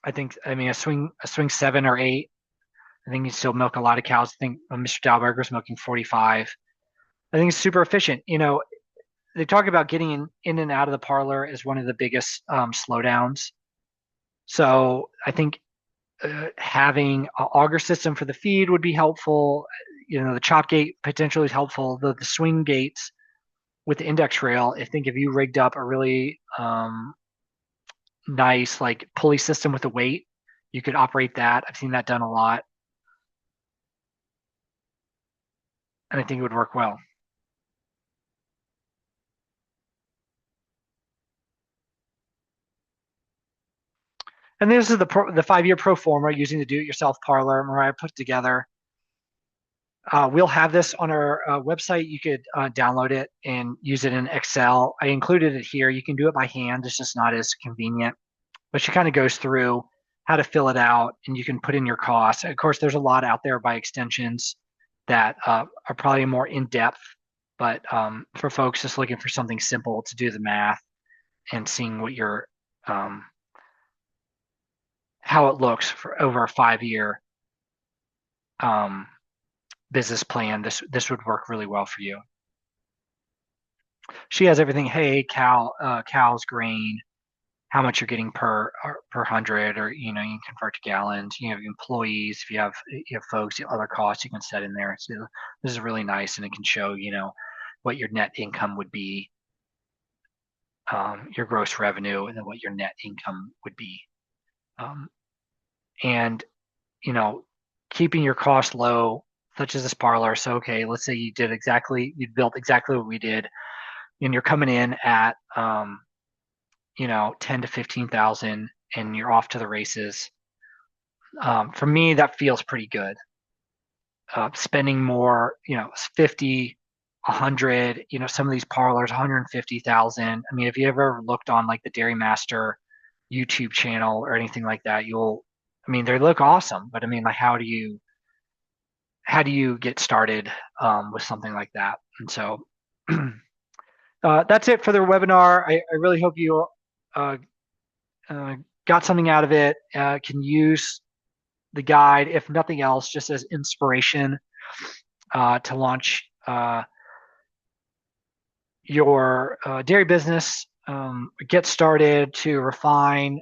I mean, a swing 7 or 8, I think you still milk a lot of cows. I think Mr. Dalberger's milking 45. I think it's super efficient. They talk about getting in and out of the parlor as one of the biggest slowdowns. So I think having an auger system for the feed would be helpful. The chop gate potentially is helpful. The swing gates with the index rail, I think if you rigged up a really nice like pulley system with a weight, you could operate that. I've seen that done a lot, and I think it would work well. And this is the 5-year pro forma using the do-it-yourself parlor Mariah put together. We'll have this on our website. You could download it and use it in Excel. I included it here. You can do it by hand. It's just not as convenient. But she kind of goes through how to fill it out, and you can put in your costs. Of course, there's a lot out there by extensions that are probably more in-depth. But for folks just looking for something simple to do the math and seeing what your how it looks for over a 5-year business plan, this would work really well for you. She has everything: hay, cows, grain, how much you're getting per 100, or you can convert to gallons. You have employees, if you have folks, other costs you can set in there. So this is really nice, and it can show what your net income would be, your gross revenue, and then what your net income would be, and keeping your costs low, such as this parlor. So okay, let's say you built exactly what we did, and you're coming in at 10 to 15,000, and you're off to the races. For me, that feels pretty good. Spending more, 50, 100, some of these parlors, 150,000. I mean, if you ever looked on like the Dairy Master YouTube channel or anything like that, I mean, they look awesome, but I mean, like, how do you get started with something like that? And so that's it for the webinar. I really hope you got something out of it, can use the guide, if nothing else, just as inspiration to launch your dairy business, get started, to refine.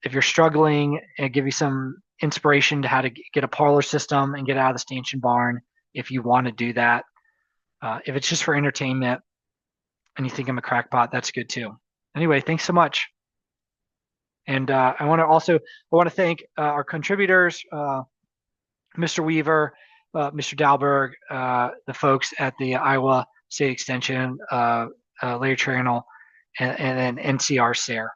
If you're struggling, and give you some inspiration to how to get a parlor system and get out of the stanchion barn if you want to do that. If it's just for entertainment, and you think I'm a crackpot, that's good too. Anyway, thanks so much. And I want to thank our contributors, Mr. Weaver, Mr. Dalberg, the folks at the Iowa State Extension, Larry Trainell, and then NCR SARE.